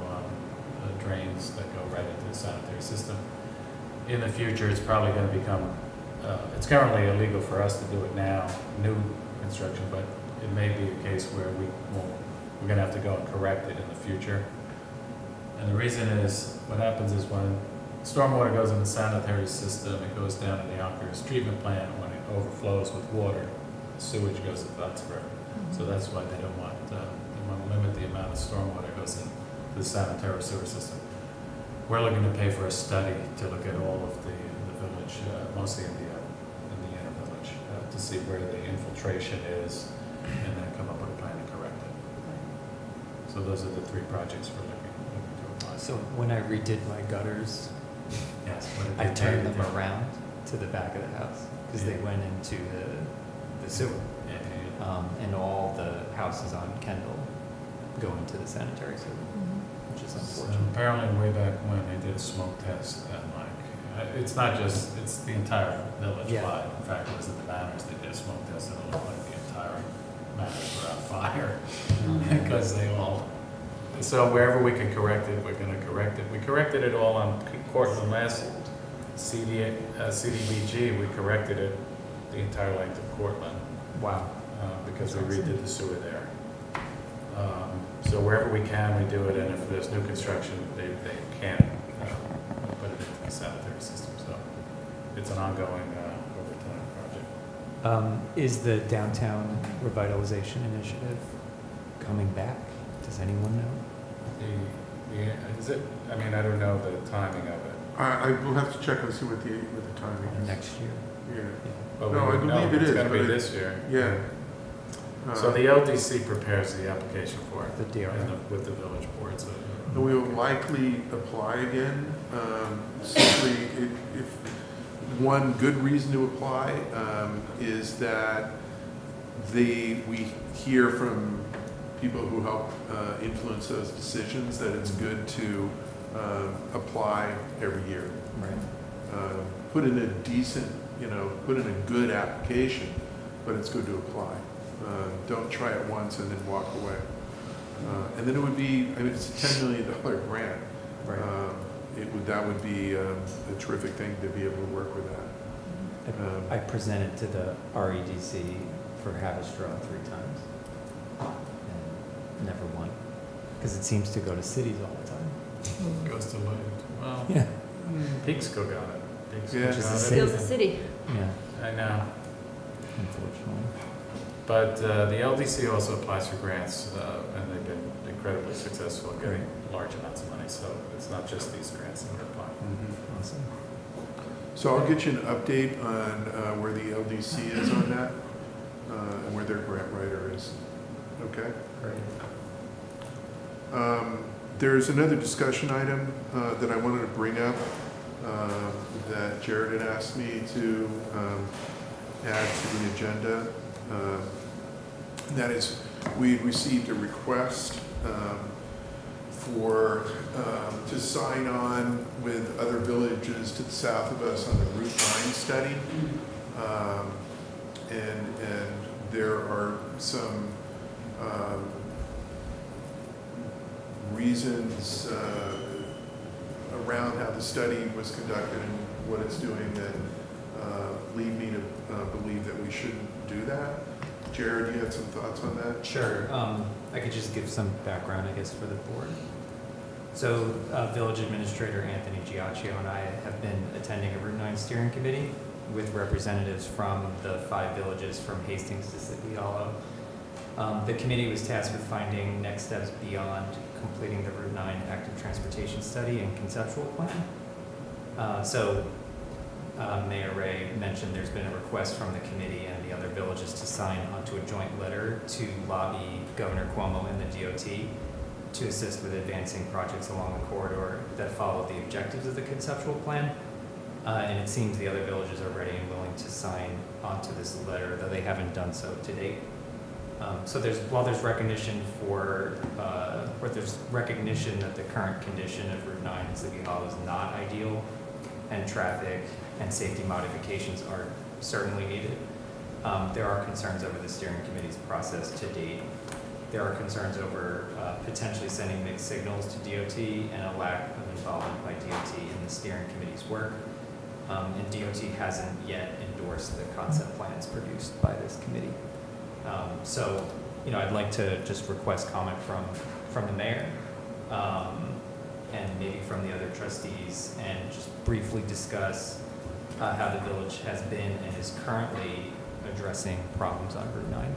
drains that go right into the sanitary system. In the future, it's probably going to become, it's currently illegal for us to do it now, new construction, but it may be a case where we're going to have to go and correct it in the future. And the reason is, what happens is when stormwater goes in the sanitary system, it goes down to the Yonkers treatment plant, and when it overflows with water, sewage goes to Foxborough. So that's why they don't want, they want to limit the amount of stormwater that goes into the sanitary sewer system. We're looking to pay for a study to look at all of the village, mostly in the inner village, to see where the infiltration is, and then come up with a plan to correct it. So those are the three projects we're looking to apply. So when I redid my gutters, Yes, what did I they turned do? them around to the back of the house because they went into the sewer. Yeah, yeah, And all the houses on Kendall go into the sanitary sewer, which is So unfortunate. apparently, way back when, they did a smoke test at it's not just, it's the entire village Yeah. wide. In fact, it was at the Manners, they did a smoke test, and it looked like the entire Manners were on fire. Because they all, so wherever we can correct it, we're gonna correct it. We corrected it all on Cortland last CDBG, we corrected it the entire length of Cortland, Wow. because we redid the sewer there. So wherever we can, we do it, and if there's new construction, they can't put it into the sanitary system, so it's an ongoing overtime project. Is the downtown revitalization initiative coming back? Does anyone know? Is it, I mean, I don't know the timing of it. I will have to check and see what the timing is. Next year? Yeah, But No, we I would know believe it it's is, gonna be but this year. yeah. So the LDC prepares the application for it. The DRI. With the village boards. And we will likely apply again. Simply, if one good reason to apply is that we hear from people who help influence those decisions that it's good to apply every year. Right. Put in a decent, put in a good application, but it's good to apply. Don't try it once and then walk away. And then it would be, I mean, it's a $10 million grant. Right. That would be a terrific thing to be able to work with that. I presented to the REDC for Havistraw 3 times and never won, because it seems to go to cities all the time. Goes to Lloyd. Well, Yeah. Peekskill got it. Peekskill Yeah. got Which is a it. city. Feels the city. Yeah, I know. unfortunately. But the LDC also applies for grants, and they've been incredibly successful at getting large amounts of money. So it's not just these grants that are applying. Awesome. So I'll get you an update on where the LDC is on that and where their grant writer is. Okay? Great. There's another discussion item that I wanted to bring up that Jared had asked me to add to the agenda. That is, we received a request to sign on with other villages to the south of us on the Route 9 study. And there are some reasons around how the study was conducted and what it's doing that lead me to believe that we shouldn't do that. Jared, you had some thoughts on that? Sure. I could just give some background, I guess, for the board. So, Village Administrator Anthony Giacchio and I have been attending a Route 9 steering committee with representatives from the 5 villages from Hastings to Sleepy Hollow. The committee was tasked with finding next steps beyond completing the Route 9 active transportation study and conceptual plan. Mayor Ray mentioned there's been a request from the committee and the other villages to sign onto a joint letter to lobby Governor Cuomo and the DOT to assist with advancing projects along the corridor that follow the objectives of the conceptual plan. And it seems the other villages are ready and willing to sign onto this letter, though they haven't done so to date. So while there's recognition that the current condition of Route 9 in Sleepy Hollow is not ideal, and traffic and safety modifications are certainly needed, there are concerns over the steering committee's process to date. There are concerns over potentially sending mixed signals to DOT and a lack of involvement by DOT in the steering committee's work. And DOT hasn't yet endorsed the concept plans produced by this committee. I'd like to just request comment from the mayor and maybe from the other trustees, and just briefly discuss how the village has been and is currently addressing problems on Route 9.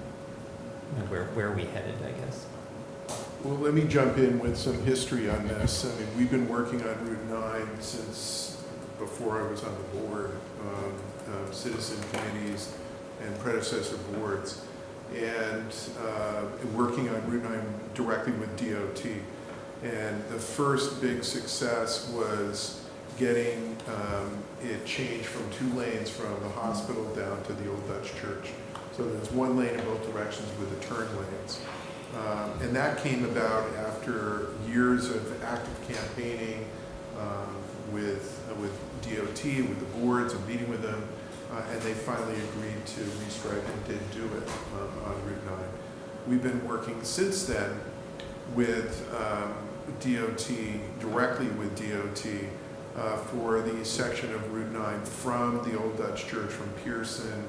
And where are we headed, I guess? Well, let me jump in with some history on this. I mean, we've been working on Route 9 since before I was on the board, citizen committees and predecessor boards, and working on Route 9 directly with DOT. And the first big success was getting it changed from 2 lanes from the hospital down to the Old Dutch Church. So there's 1 lane in both directions with the turn lanes. And that came about after years of active campaigning with DOT, with the boards, and meeting with them, and they finally agreed to restripe and did do it on Route 9. We've been working since then with DOT, directly with DOT, for the section of Route 9 from the Old Dutch Church, from Pearson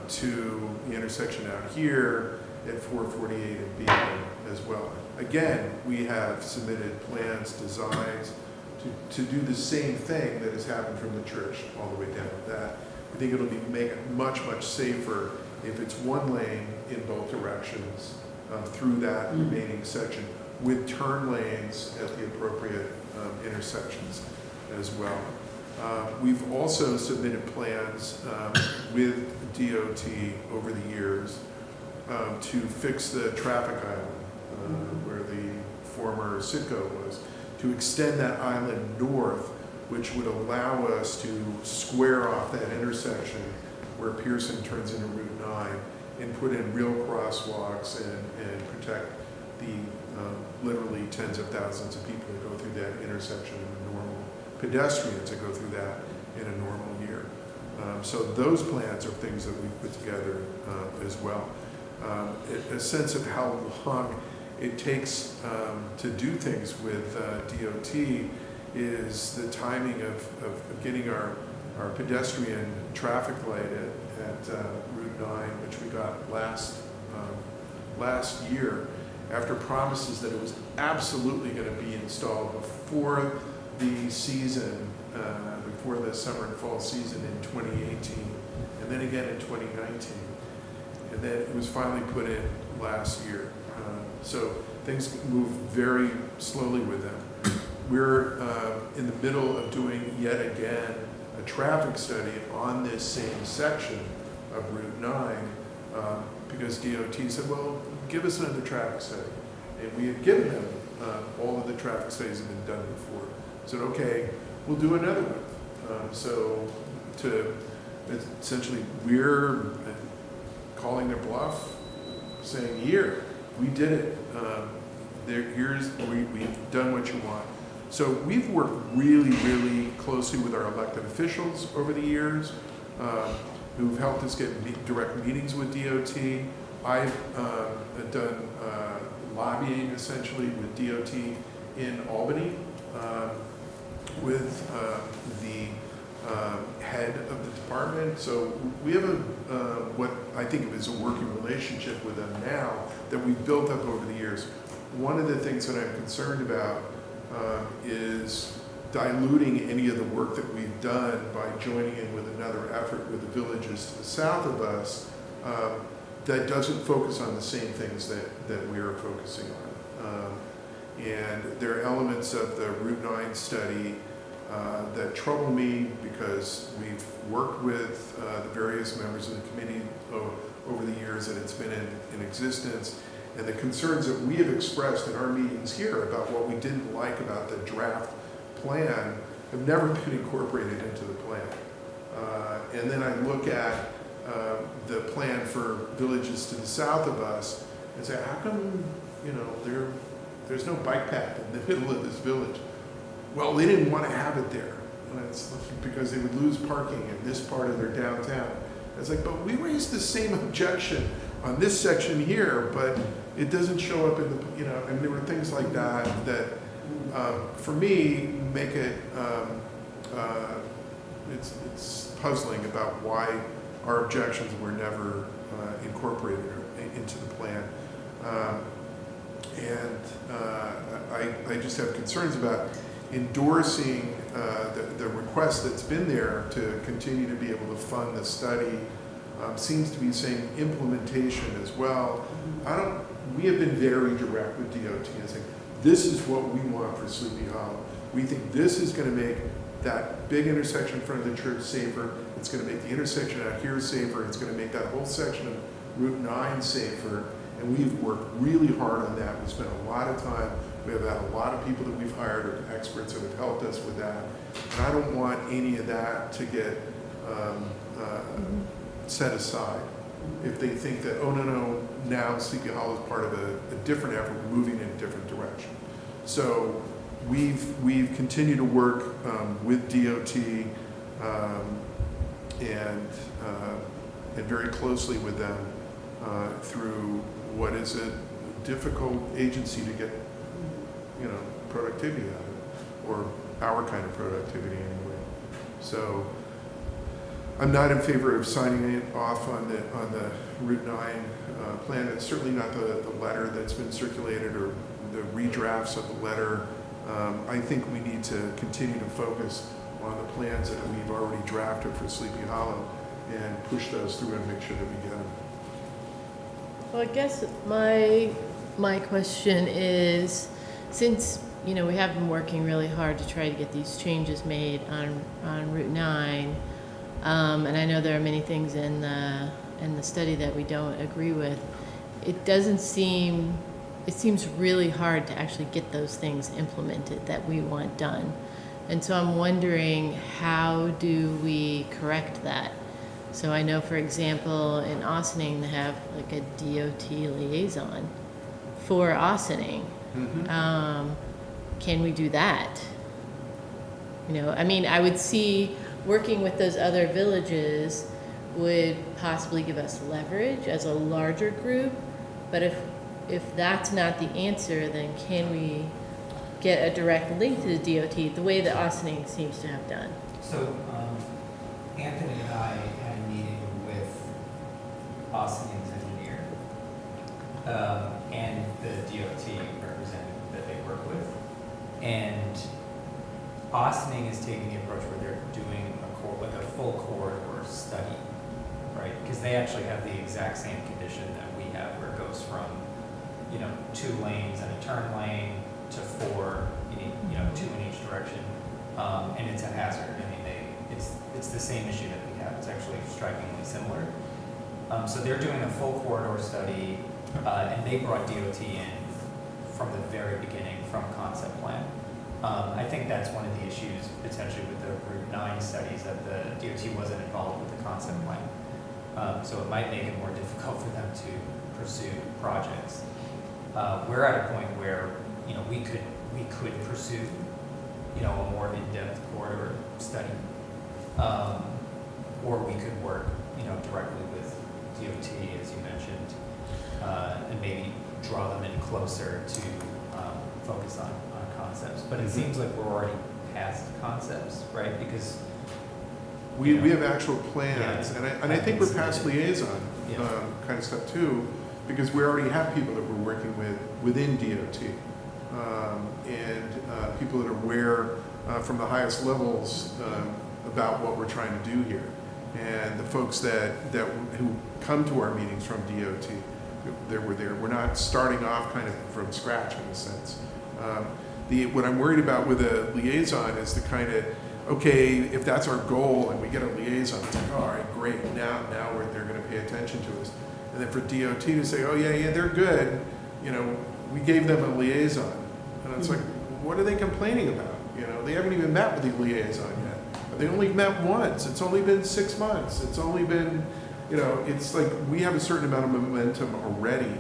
to the intersection out here at 448 and Beekman as well. Again, we have submitted plans, designs to do the same thing that has happened from the church all the way down to that. I think it'll make it much, much safer if it's one lane in both directions through that remaining section with turn lanes at the appropriate intersections as well. We've also submitted plans with DOT over the years to fix the traffic island where the former Citgo was, to extend that island north, which would allow us to square off that intersection where Pearson turns into Route 9 and put in real crosswalks and protect the literally tens of thousands of people that go through that intersection in a normal, pedestrians that go through that in a normal year. So those plans are things that we've put together as well. A sense of how long it takes to do things with DOT is the timing of getting our pedestrian traffic light at Route 9, which we got last year, after promises that it was absolutely going to be installed before the season, before the summer and fall season in 2018, and then again in 2019. And then it was finally put in last year. So things move very slowly with them. We're in the middle of doing yet again a traffic study on this same section of Route 9 because DOT said, well, give us another traffic study. And we had given them all of the traffic studies have been done before. Said, okay, we'll do another one. So to essentially, we're calling their bluff, saying, here, we did it. We've done what you want. So we've worked really, really closely with our elected officials over the years who've helped us get direct meetings with DOT. I've done lobbying essentially with DOT in Albany with the head of the department. So we have what I think of as a working relationship with them now that we've built up over the years. One of the things that I'm concerned about is diluting any of the work that we've done by joining in with another effort with the villages to the south of us that doesn't focus on the same things that we are focusing on. And there are elements of the Route 9 study that trouble me because we've worked with the various members of the committee over the years that it's been in existence, and the concerns that we have expressed in our meetings here about what we didn't like about the draft plan have never been incorporated into the plan. And then I look at the plan for villages to the south of us and say, how come, there's no bike path in the middle of this village? Well, they didn't want to have it there. And it's because they would lose parking in this part of their downtown. It's like, but we raised the same objection on this section here, but it doesn't show up in the, and there were things like that that, for me, make it, it's puzzling about why our objections were never incorporated into the plan. I just have concerns about endorsing the request that's been there to continue to be able to fund the study. Seems to be saying implementation as well. We have been very direct with DOT and saying, this is what we want for Sleepy Hollow. We think this is going to make that big intersection in front of the church safer. It's going to make the intersection out here safer. It's going to make that whole section of Route 9 safer. And we've worked really hard on that. We spent a lot of time. We have had a lot of people that we've hired or experts that have helped us with that. And I don't want any of that to get set aside if they think that, oh, no, now Sleepy Hollow is part of a different effort, moving in a different direction. So we've continued to work with DOT and very closely with them through what is a difficult agency to get, productivity out of, or our kind of productivity anyway. So I'm not in favor of signing it off on the Route 9 plan. It's certainly not the letter that's been circulated or the redrafts of the letter. I think we need to continue to focus on the plans that we've already drafted for Sleepy Hollow and push those through and make sure that we get them. Well, I guess my question is, since, you know, we have been working really hard to try to get these changes made on Route 9, and I know there are many things in the study that we don't agree with, it seems really hard to actually get those things implemented that we want done. And so I'm wondering, how do we correct that? So I know, for example, in Austining, they have like a DOT liaison for Austining. Can we do that? You know, I mean, I would see working with those other villages would possibly give us leverage as a larger group, but if that's not the answer, then can we get a direct link to the DOT the way that Austining seems to have done? So, Anthony and I had a meeting with Austin's engineer, and the DOT representative that they work with. And Austining is taking the approach where they're doing a full corridor study, right? Because they actually have the exact same condition that we have, where it goes from, 2 lanes and a turn lane to 4, 2 in each direction, and it's a hazard. I mean, it's the same issue that we have. It's actually strikingly similar. So they're doing a full corridor study, and they brought DOT in from the very beginning, from concept plan. I think that's one of the issues potentially with the Route 9 studies, that the DOT wasn't involved with the concept plan. So it might make it more difficult for them to pursue projects. We're at a point where, we could pursue, a more in-depth corridor study. Or we could work, directly with DOT, as you mentioned, and maybe draw them in closer to focus on concepts. But it seems like we're already past concepts, right? Because We have actual plans, Yeah. and I think we're past Submitted. liaison Yeah. kind of stuff too, because we already have people that we're working with within DOT, and people that are aware from the highest levels about what we're trying to do here. And the folks who come to our meetings from DOT, we're not starting off kind of from scratch in a sense. What I'm worried about with a liaison is the kind of, okay, if that's our goal and we get a liaison, it's like, all right, great, now they're going to pay attention to us. And then for DOT to say, oh yeah, they're good, we gave them a liaison. And it's like, what are they complaining about? They haven't even met with the liaison yet. They only met once. It's only been 6 months. It's only been, it's like we have a certain amount of momentum already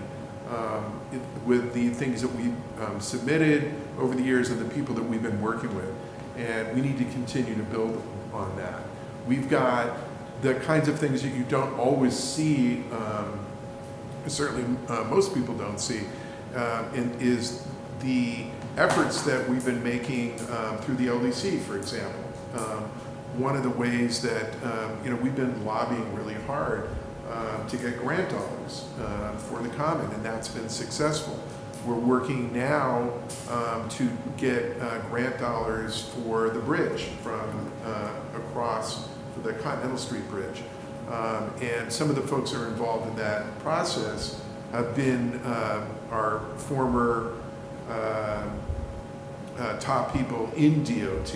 with the things that we've submitted over the years and the people that we've been working with. And we need to continue to build on that. We've got the kinds of things that you don't always see, certainly most people don't see, is the efforts that we've been making through the LDC, for example. One of the ways that we've been lobbying really hard to get grant dollars for the Common, and that's been successful. We're working now to get grant dollars for the bridge from across for the Continental Street Bridge. And some of the folks that are involved in that process have been our former top people in DOT.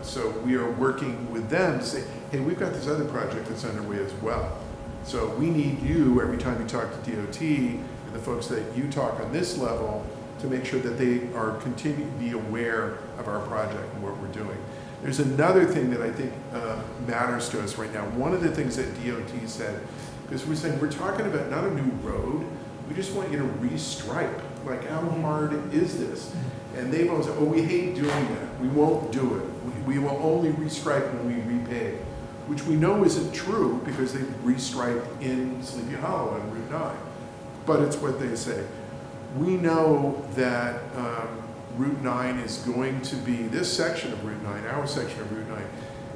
So we are working with them to say, hey, we've got this other project that's underway as well. So we need you, every time you talk to DOT, and the folks that you talk on this level, to make sure that they are continuing to be aware of our project and what we're doing. There's another thing that I think matters to us right now. One of the things that DOT said, because we're saying we're talking about not a new road, we just want you to restripe. Like, how hard is this? And they've always said, oh, we hate doing that. We won't do it. We will only restripe when we repave, which we know isn't true because they've restriped in Sleepy Hollow on Route 9. But it's what they say. We know that Route 9 is going to be, this section of Route 9, our section of Route 9,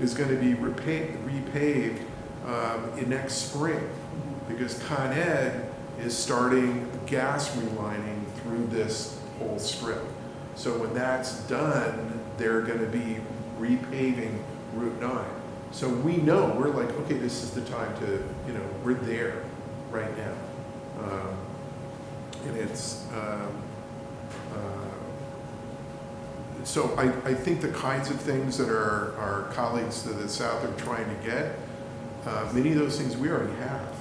is going to be repaved in next spring because Con Ed is starting gas relining through this whole strip. So when that's done, they're going to be repaving Route 9. So we know, we're like, okay, this is the time to, you know, we're there right now. And it's, so I think the kinds of things that our colleagues to the south are trying to get, many of those things we already have.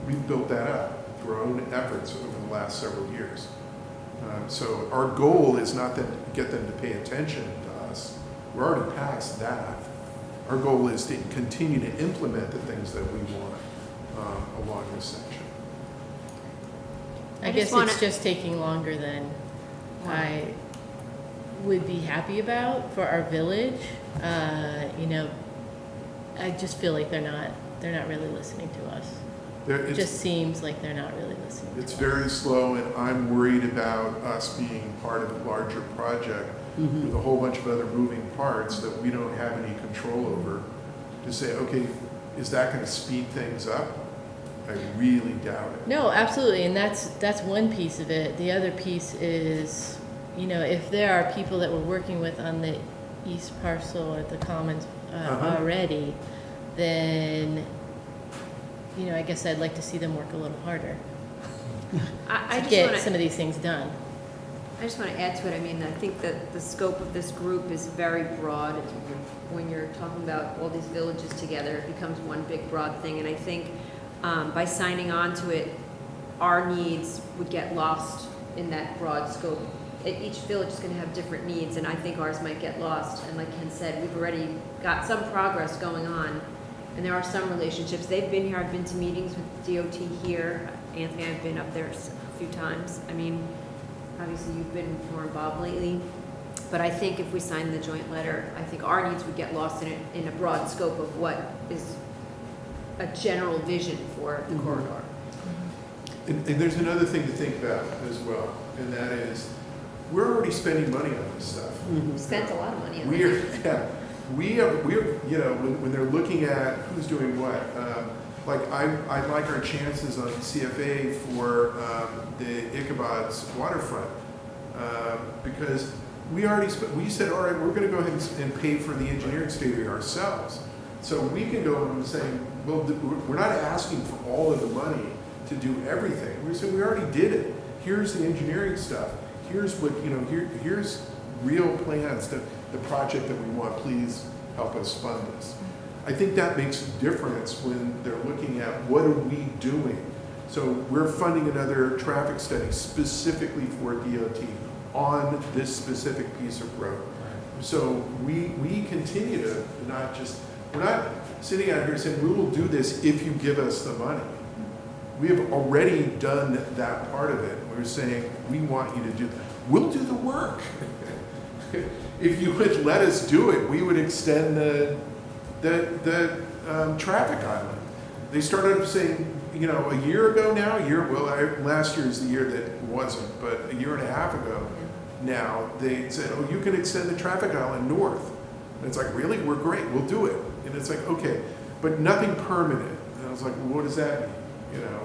We've built that up through our own efforts over the last several years. So our goal is not to get them to pay attention to us. We're already past that. Our goal is to continue to implement the things that we want along this section. I I guess just it's wanna- just taking longer than I would be happy about for our village. You know, I just feel like they're not really listening to us. It just seems like they're not really listening to us. It's very slow, and I'm worried about us being part of a larger project with a whole bunch of other moving parts that we don't have any control over, to say, okay, is that going to speed things up? I really doubt it. No, absolutely, and that's one piece of it. The other piece is, you know, if there are people that we're working with on the east parcel at the commons already, then, you know, I guess I'd like to see them work a little harder I to just get wanna, some of these things done. I just want to add to it. I mean, I think that the scope of this group is very broad. When you're talking about all these villages together, it becomes one big broad thing. And I think by signing on to it, our needs would get lost in that broad scope. Each village is going to have different needs, and I think ours might get lost. And like Ken said, we've already got some progress going on, and there are some relationships. They've been here. I've been to meetings with DOT here. Anthony, I've been up there a few times. I mean, obviously you've been more involved lately, but I think if we sign the joint letter, I think our needs would get lost in a broad scope of what is a general vision for the corridor. And there's another thing to think about as well, and that is, we're already spending money on this stuff. We spent a lot of money on We are, that. yeah, we're, you know, when they're looking at who's doing what, like I like our chances on CFA for the Ichabods waterfront, because we already we said, all right, we're going to go ahead and pay for the engineering study ourselves. So we can go and say, well, we're not asking for all of the money to do everything. We said, we already did it. Here's the engineering stuff. Here's what, you know, here's real plans to the project that we want. Please help us fund this. I think that makes a difference when they're looking at what are we doing. So we're funding another traffic study specifically for DOT on this specific piece of road. So we continue to not just, we're not sitting out here saying we will do this if you give us the money. We have already done that part of it. We're saying we want you to do that. We'll do the work. If you would let us do it, we would extend the traffic island. They started saying, you know, a year ago now, last year is the year that wasn't, but a year and a half ago now, they said, oh, you can extend the traffic island north. And it's like, really? We're great, we'll do it. And it's like, okay, but nothing permanent. And I was like, well, what does that mean? You know,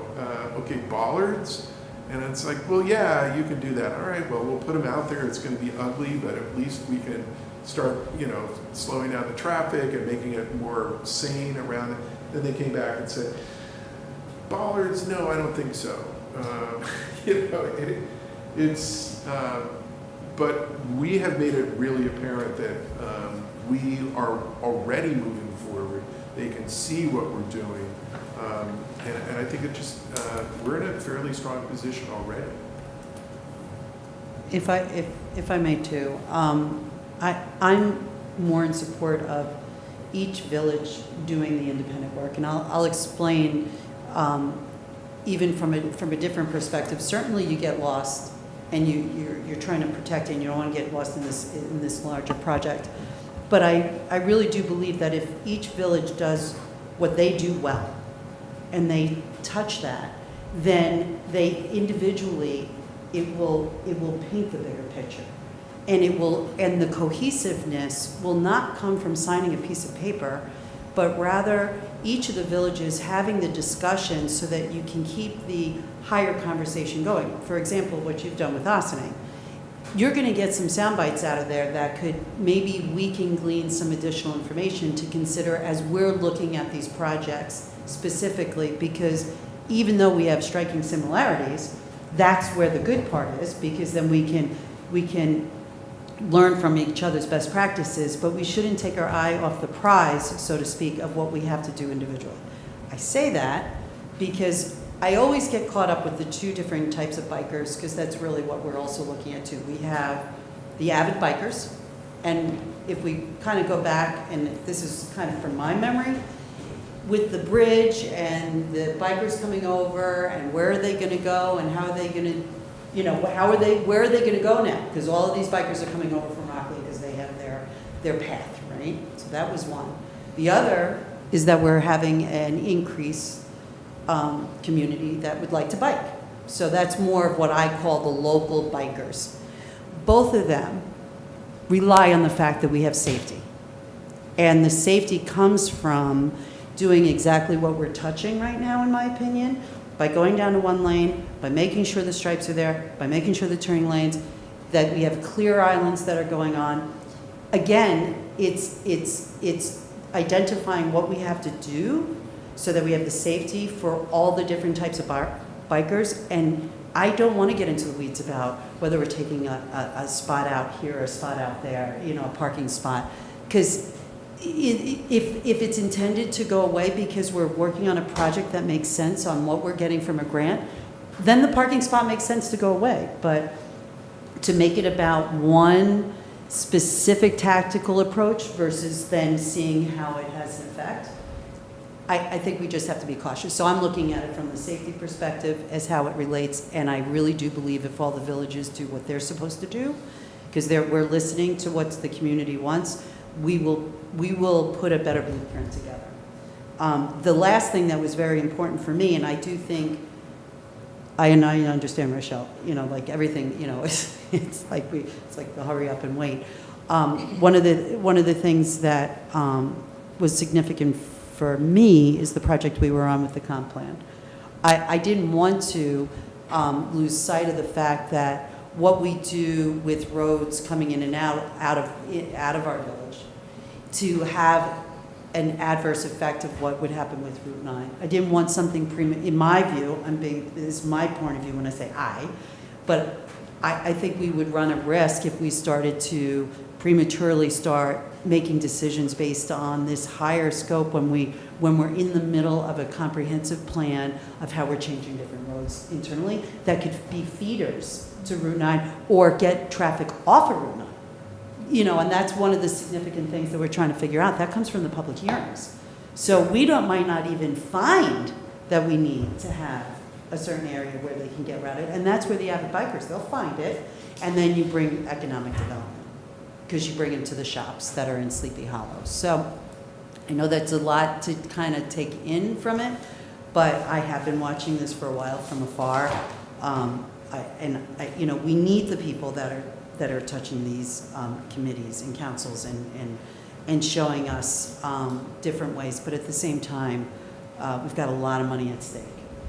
okay, bollards? And it's like, well, yeah, you can do that. All right, well, we'll put them out there. It's going to be ugly, but at least we can start, you know, slowing down the traffic and making it more sane around it. Then they came back and said, bollards? No, I don't think so. You know, but we have made it really apparent that we are already moving forward. They can see what we're doing. And I think it just, we're in a fairly strong position already. If I may too, I'm more in support of each village doing the independent work, and I'll explain even from a different perspective. Certainly, you get lost, and you're trying to protect it, and you don't want to get lost in this larger project. But I really do believe that if each village does what they do well, and they touch that, then they individually, it will paint the bigger picture. And the cohesiveness will not come from signing a piece of paper, but rather each of the villages having the discussion so that you can keep the higher conversation going. For example, what you've done with Ossining. you're gonna get some sound bites out of there that could, maybe we can glean some additional information to consider as we're looking at these projects specifically, because even though we have striking similarities, that's where the good part is, because then we can learn from each other's best practices, but we shouldn't take our eye off the prize, so to speak, of what we have to do individually. I say that because I always get caught up with the two different types of bikers, because that's really what we're also looking at too. We have the avid bikers, and if we kind of go back, and this is kind of from my memory, with the bridge and the bikers coming over, and where are they going to go, and how are they going to, you know, where are they going to go now? Because all of these bikers are coming over from Rockley because they have their path, right? So that was one. The other is that we're having an increase community that would like to bike. So that's more of what I call the local bikers. Both of them rely on the fact that we have safety. And the safety comes from doing exactly what we're touching right now, in my opinion, by going down to one lane, by making sure the stripes are there, by making sure the turning lanes, that we have clear islands that are going on. Again, it's identifying what we have to do so that we have the safety for all the different types of bikers. And I don't want to get into the weeds about whether we're taking a spot out here or a spot out there, you know, a parking spot. Because if it's intended to go away because we're working on a project that makes sense on what we're getting from a grant, then the parking spot makes sense to go away. But to make it about one specific tactical approach versus then seeing how it has an effect, I think we just have to be cautious. So I'm looking at it from the safety perspective as how it relates, and I really do believe if all the villages do what they're supposed to do, because we're listening to what the community wants, we will put a better blueprint together. The last thing that was very important for me, and I do think, I understand, Rochelle, you know, like everything, you know, it's like the hurry up and wait. One of the things that was significant for me is the project we were on with the comp plan. I didn't want to lose sight of the fact that what we do with roads coming in and out of our village to have an adverse effect of what would happen with Route 9. I didn't want something in my view, this is my point of view when I say but I think we would run a risk if we started to prematurely start making decisions based on this higher scope when we're in the middle of a comprehensive plan of how we're changing different roads internally that could be feeders to Route 9 or get traffic off of Route 9. You know, and that's one of the significant things that we're trying to figure out. That comes from the public hearings. So we might not even find that we need to have a certain area where they can get routed. And that's where the avid bikers, they'll find it. And then you bring economic development because you bring them to the shops that are in Sleepy Hollow. So I know that's a lot to kind of take in from it, but I have been watching this for a while from afar. You know, we need the people that are touching these committees and councils and showing us different ways. But at the same time, we've got a lot of money at stake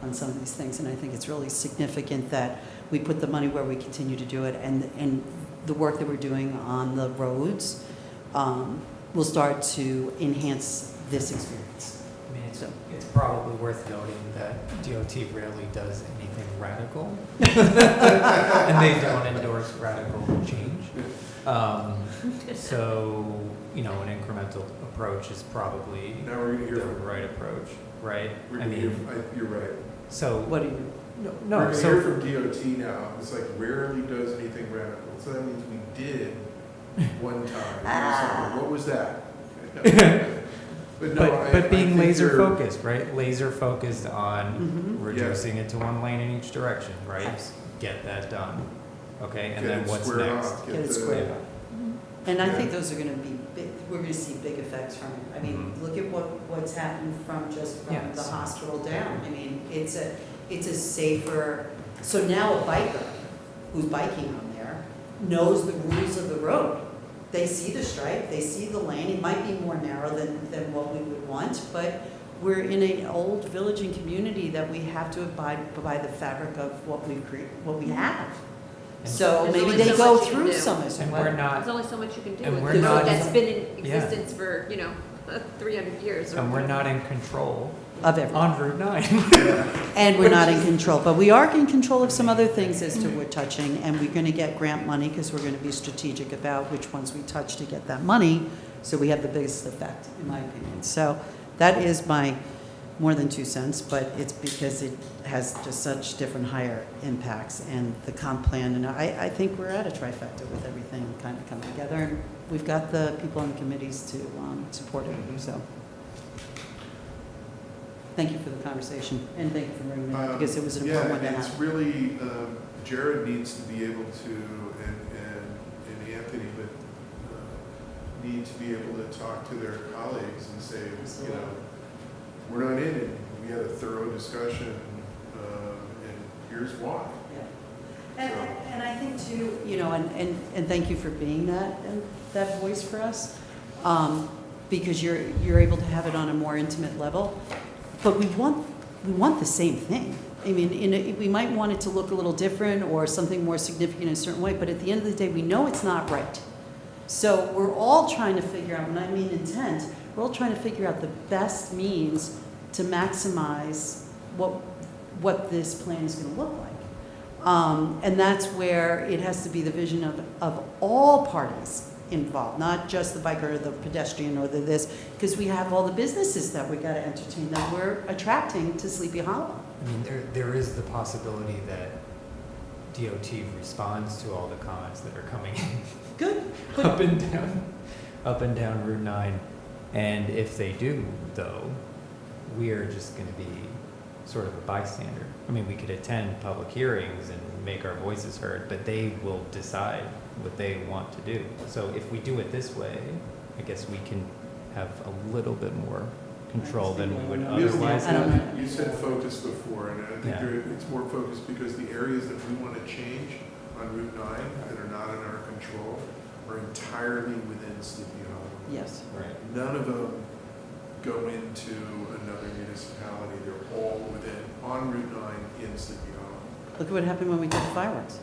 on some of these things. And I think it's really significant that we put the money where we continue to do it. And the work that we're doing on the roads will start to enhance this experience. I mean, it's probably worth noting that DOT rarely does anything radical, and they don't endorse radical change. So, you know, an incremental approach is probably Now we're going to the hear from, right approach, right? you're right. So What do you? We're no, going to so hear from DOT now. It's like rarely does anything radical. So that means we did one time. What was that? But no, but being I think laser you're- focused, right? Laser focused on Mhm. reducing it to one lane in each direction, right? Yes. Get that done. Okay, and Get then it what's squared next? off, Get it the- squared up. And I Yeah. think those are going to be big, we're going to see big effects from it. I mean, Mhm. look at what's happened from the Yes. hospital down. I mean, it's a safer, so now a biker who's biking on there knows the rules of the road. They see the stripe, they see the lane. It might be more narrow than what we would want, but we're in an old village and community that we have to abide by the fabric of what we have. So There's maybe only they so go much you can through do. some of And what- we're not, There's only so much you can do And with we're the road not- that's been in Yeah. existence for, 300 years. or and we're whatever. not in control of everything. on Route 9. And we're not in control, but we are in control of some other things as to we're touching, and we're gonna get grant money, because we're gonna be strategic about which ones we touch to get that money, so we have the biggest effect, in my opinion. So that is my more than 2 cents, but it's because it has just such different higher impacts, and the comp plan, and I think we're at a trifecta with everything kind of coming together, and we've got the people on the committees to support it, so. Thank you for the conversation, and thank you for bringing it up, because it was an important one to Yeah, have. it's really, Jared needs to be able to, and Anthony, but need to be able to talk to their colleagues and say, we're not in it. We had a thorough discussion, and here's why. Yeah. And I think too, and thank you for being that voice for us, because you're able to have it on a more intimate level. But we want the same thing. I mean, we might want it to look a little different or something more significant in a certain way, but at the end of the day, we know it's not right. So we're all trying to figure out, when I mean intent, we're all trying to figure out the best means to maximize what this plan is going to look like. And that's where it has to be the vision of all parties involved, not just the biker or the pedestrian or the this, because we have all the businesses that we got to entertain that we're attracting to Sleepy Hollow. I mean, there is the possibility that DOT responds to all the comments that are coming in. Good. up and down Route 9. And if they do, though, we are just going to be sort of a bystander. I mean, we could attend public hearings and make our voices heard, but they will decide what they want to do. So if we do it this way, I guess we can have a little bit more control than we would otherwise I don't have. know. You said focus before, and I think Yeah. it's more focused because the areas that we want to change on Route 9 that are not in our control are entirely within Sleepy Hollow. Yes. Right. None of them go into another municipality. They're all on Route 9 in Sleepy Hollow. Look at what happened when we did the fireworks.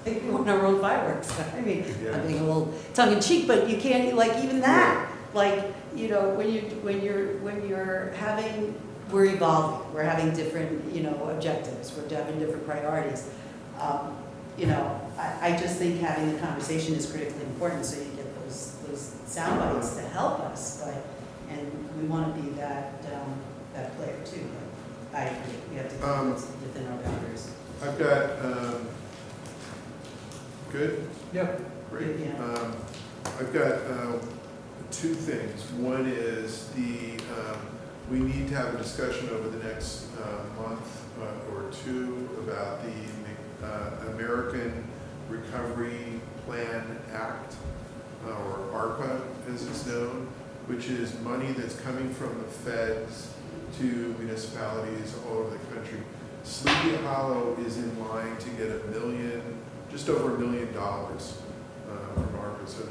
We want our own fireworks. I mean, Yeah. I'm being a little tongue in cheek, but you can't, like, even that, like, when you're having, we're evolving, we're having different, objectives, we're having different priorities. I just think having the conversation is critically important, so you get those sound bites to help us, and we want to be that player too, but I agree, we have to keep it within our boundaries. I've got, good? Yep. Great. Yeah. I've got two things. One is we need to have a discussion over the next month or two about the American Recovery Plan Act, or ARPA as it's known, which is money that's coming from the feds to municipalities all over the country. Sleepy Hollow is in line to get just over $1 million from ARPA. So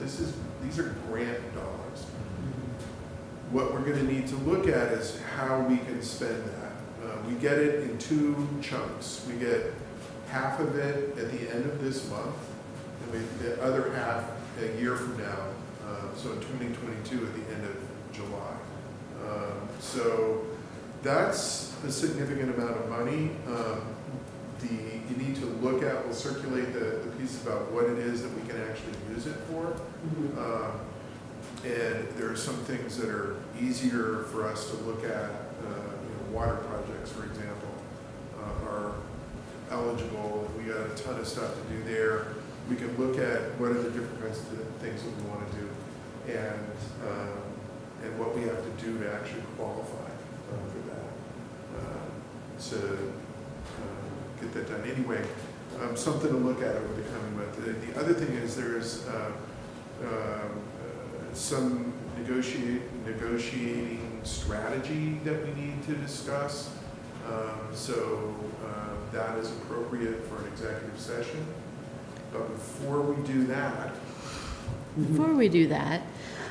these are grant dollars. What we're going to need to look at is how we can spend that. We get it in two chunks. We get half of it at the end of this month, and the other half a year from now, so in 2022 at the end of July. So that's a significant amount of money. You need to look at, we'll circulate the piece about what it is that we can actually use it for. And there are some things that are easier for us to look at. Water projects, for example, are eligible. We got a ton of stuff to do there. We can look at what are the different kinds of things that we want to do, and what we have to do to actually qualify for that. Get that done. Anyway, something to look at over the coming month. The other thing is there's some negotiating strategy that we need to discuss. That is appropriate for an executive session. But before we do that,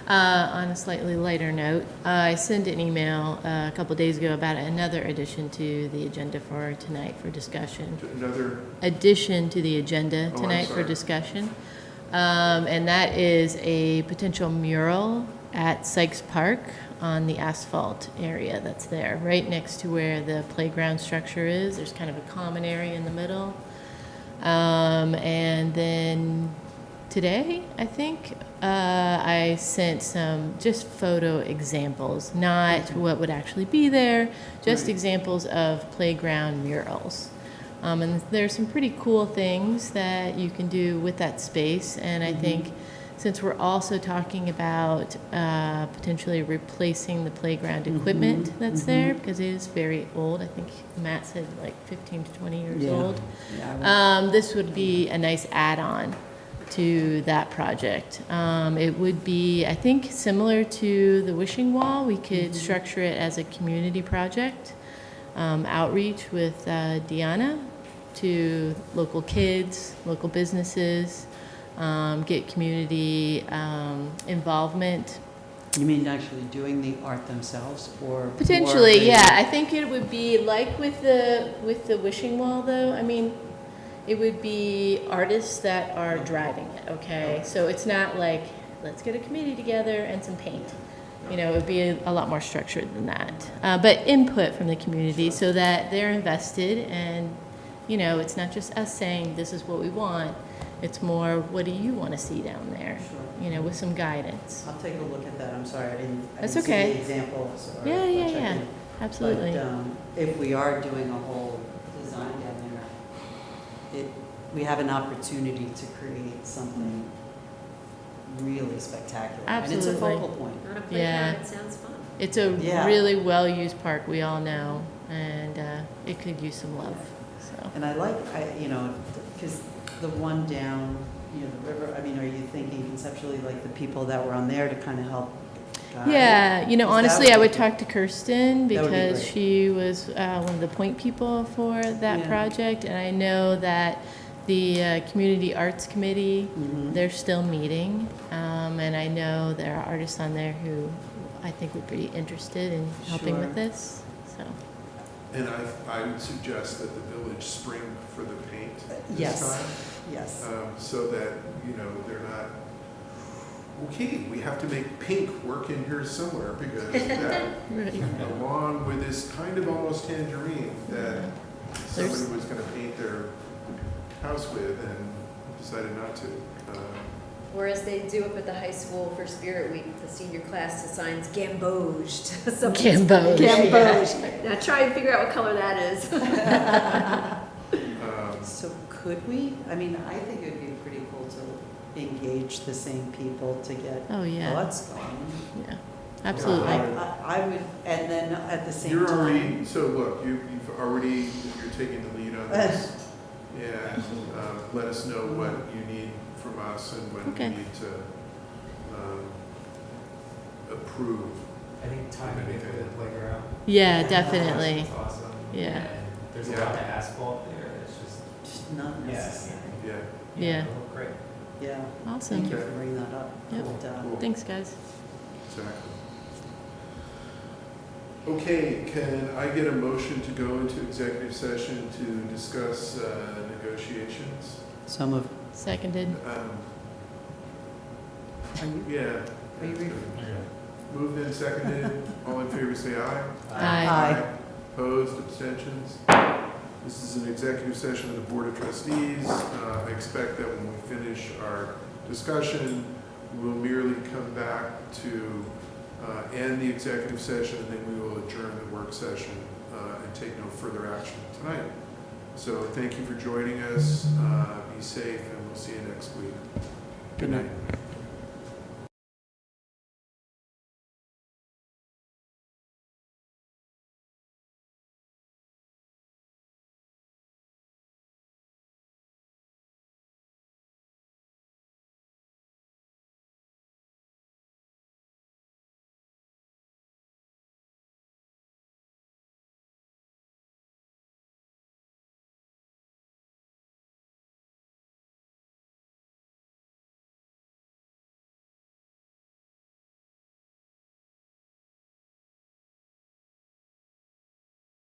On a slightly lighter note, I sent an email a couple days ago about another addition to the agenda for tonight for discussion. Another, Addition to the agenda I'm tonight for sorry. discussion. And that is a potential mural at Sykes Park on the asphalt area that's there, right next to where the playground structure is. There's kind of a common area in the middle. And then today, I think, I sent some just photo examples, not what would actually be there, just Right. examples of playground murals. And there's some pretty cool things that you can do with that space. And I think since we're also talking about potentially replacing the playground equipment that's there, because it is very old, I think Matt said like 15 to 20 years Yeah. old. Yeah, This would be a nice add-on to that project. It would be, I think, similar to the wishing wall. We could structure it as a community project, outreach with Deanna to local kids, local businesses, get community involvement. You mean actually doing the art themselves or? Potentially, or they- yeah. I think it would be like with the wishing wall, though. I mean, it would be artists that are driving it. Okay, so it's not like let's get a committee together and some paint. You know, it would be a lot more structured than that. But input from the community so that they're invested, and you know, it's not just us saying this is what we want. It's more, what do you want to see down there? Sure. You know, with some guidance. I'll take a look at that, I'm sorry, I didn't That's see okay. the examples. Or Yeah, I'll yeah, check yeah. in. Absolutely. But if we are doing a whole design down there, we have an opportunity to create something really spectacular. And it's a Absolutely. focal point. On a Yeah. playground, it sounds fun. It's a Yeah. really well-used park, we all know, and it could use some love, so. And I like, because the one down, the river, I mean, are you thinking conceptually like the people that were on there to kind of help guide? Yeah, you know, Because that honestly, I would would be- talk to Kirsten That would be because great. she was one of the point people for that Yeah. project, and I know that the Community Arts Committee, Mhm. they're still meeting, and I know there are artists on there who I think would be interested in helping with Sure. this, so. and I would suggest that the village spring for the paint this Yes. time. Yes. So that, they're not, okay, we have to make pink work in here somewhere because that, Right. along with this kind of almost tangerine that somebody There's- was gonna paint their house with and decided not to. Whereas they do up at the high school for Spirit Week, the senior class assigns gamboged. Something's- Gamboged. Gamboged. Now try and figure out what color that is. So could we, I mean, I think it would be pretty cool to engage the same people to get Oh, yeah, thoughts going. yeah, absolutely. I would, and then at the same You're time. already, so look, you're taking the lead on this. And let us know what you need from us and when Okay. you need to approve. I think timing it with the playground. Yeah, definitely, It's awesome. Yeah. And there's a Yeah. lot of asphalt there, it's just, Just not yeah. necessary. Yeah, Yeah. it'll look great. Yeah, awesome. thank you for bringing that up. Yep. But, cool. Thanks, guys. Exactly. Okay, can I get a motion to go into executive session to discuss negotiations? Some of, Seconded. are you, Yeah. are you, Moved and seconded, all in favor say aye. Aye. Opposed, abstentions? This is an executive session of the Board of Trustees. I expect that when we finish our discussion, we'll merely come back to end the executive session, and then we will adjourn the work session and take no further action tonight. So thank you for joining us. Be safe, and we'll see you next week. Good night.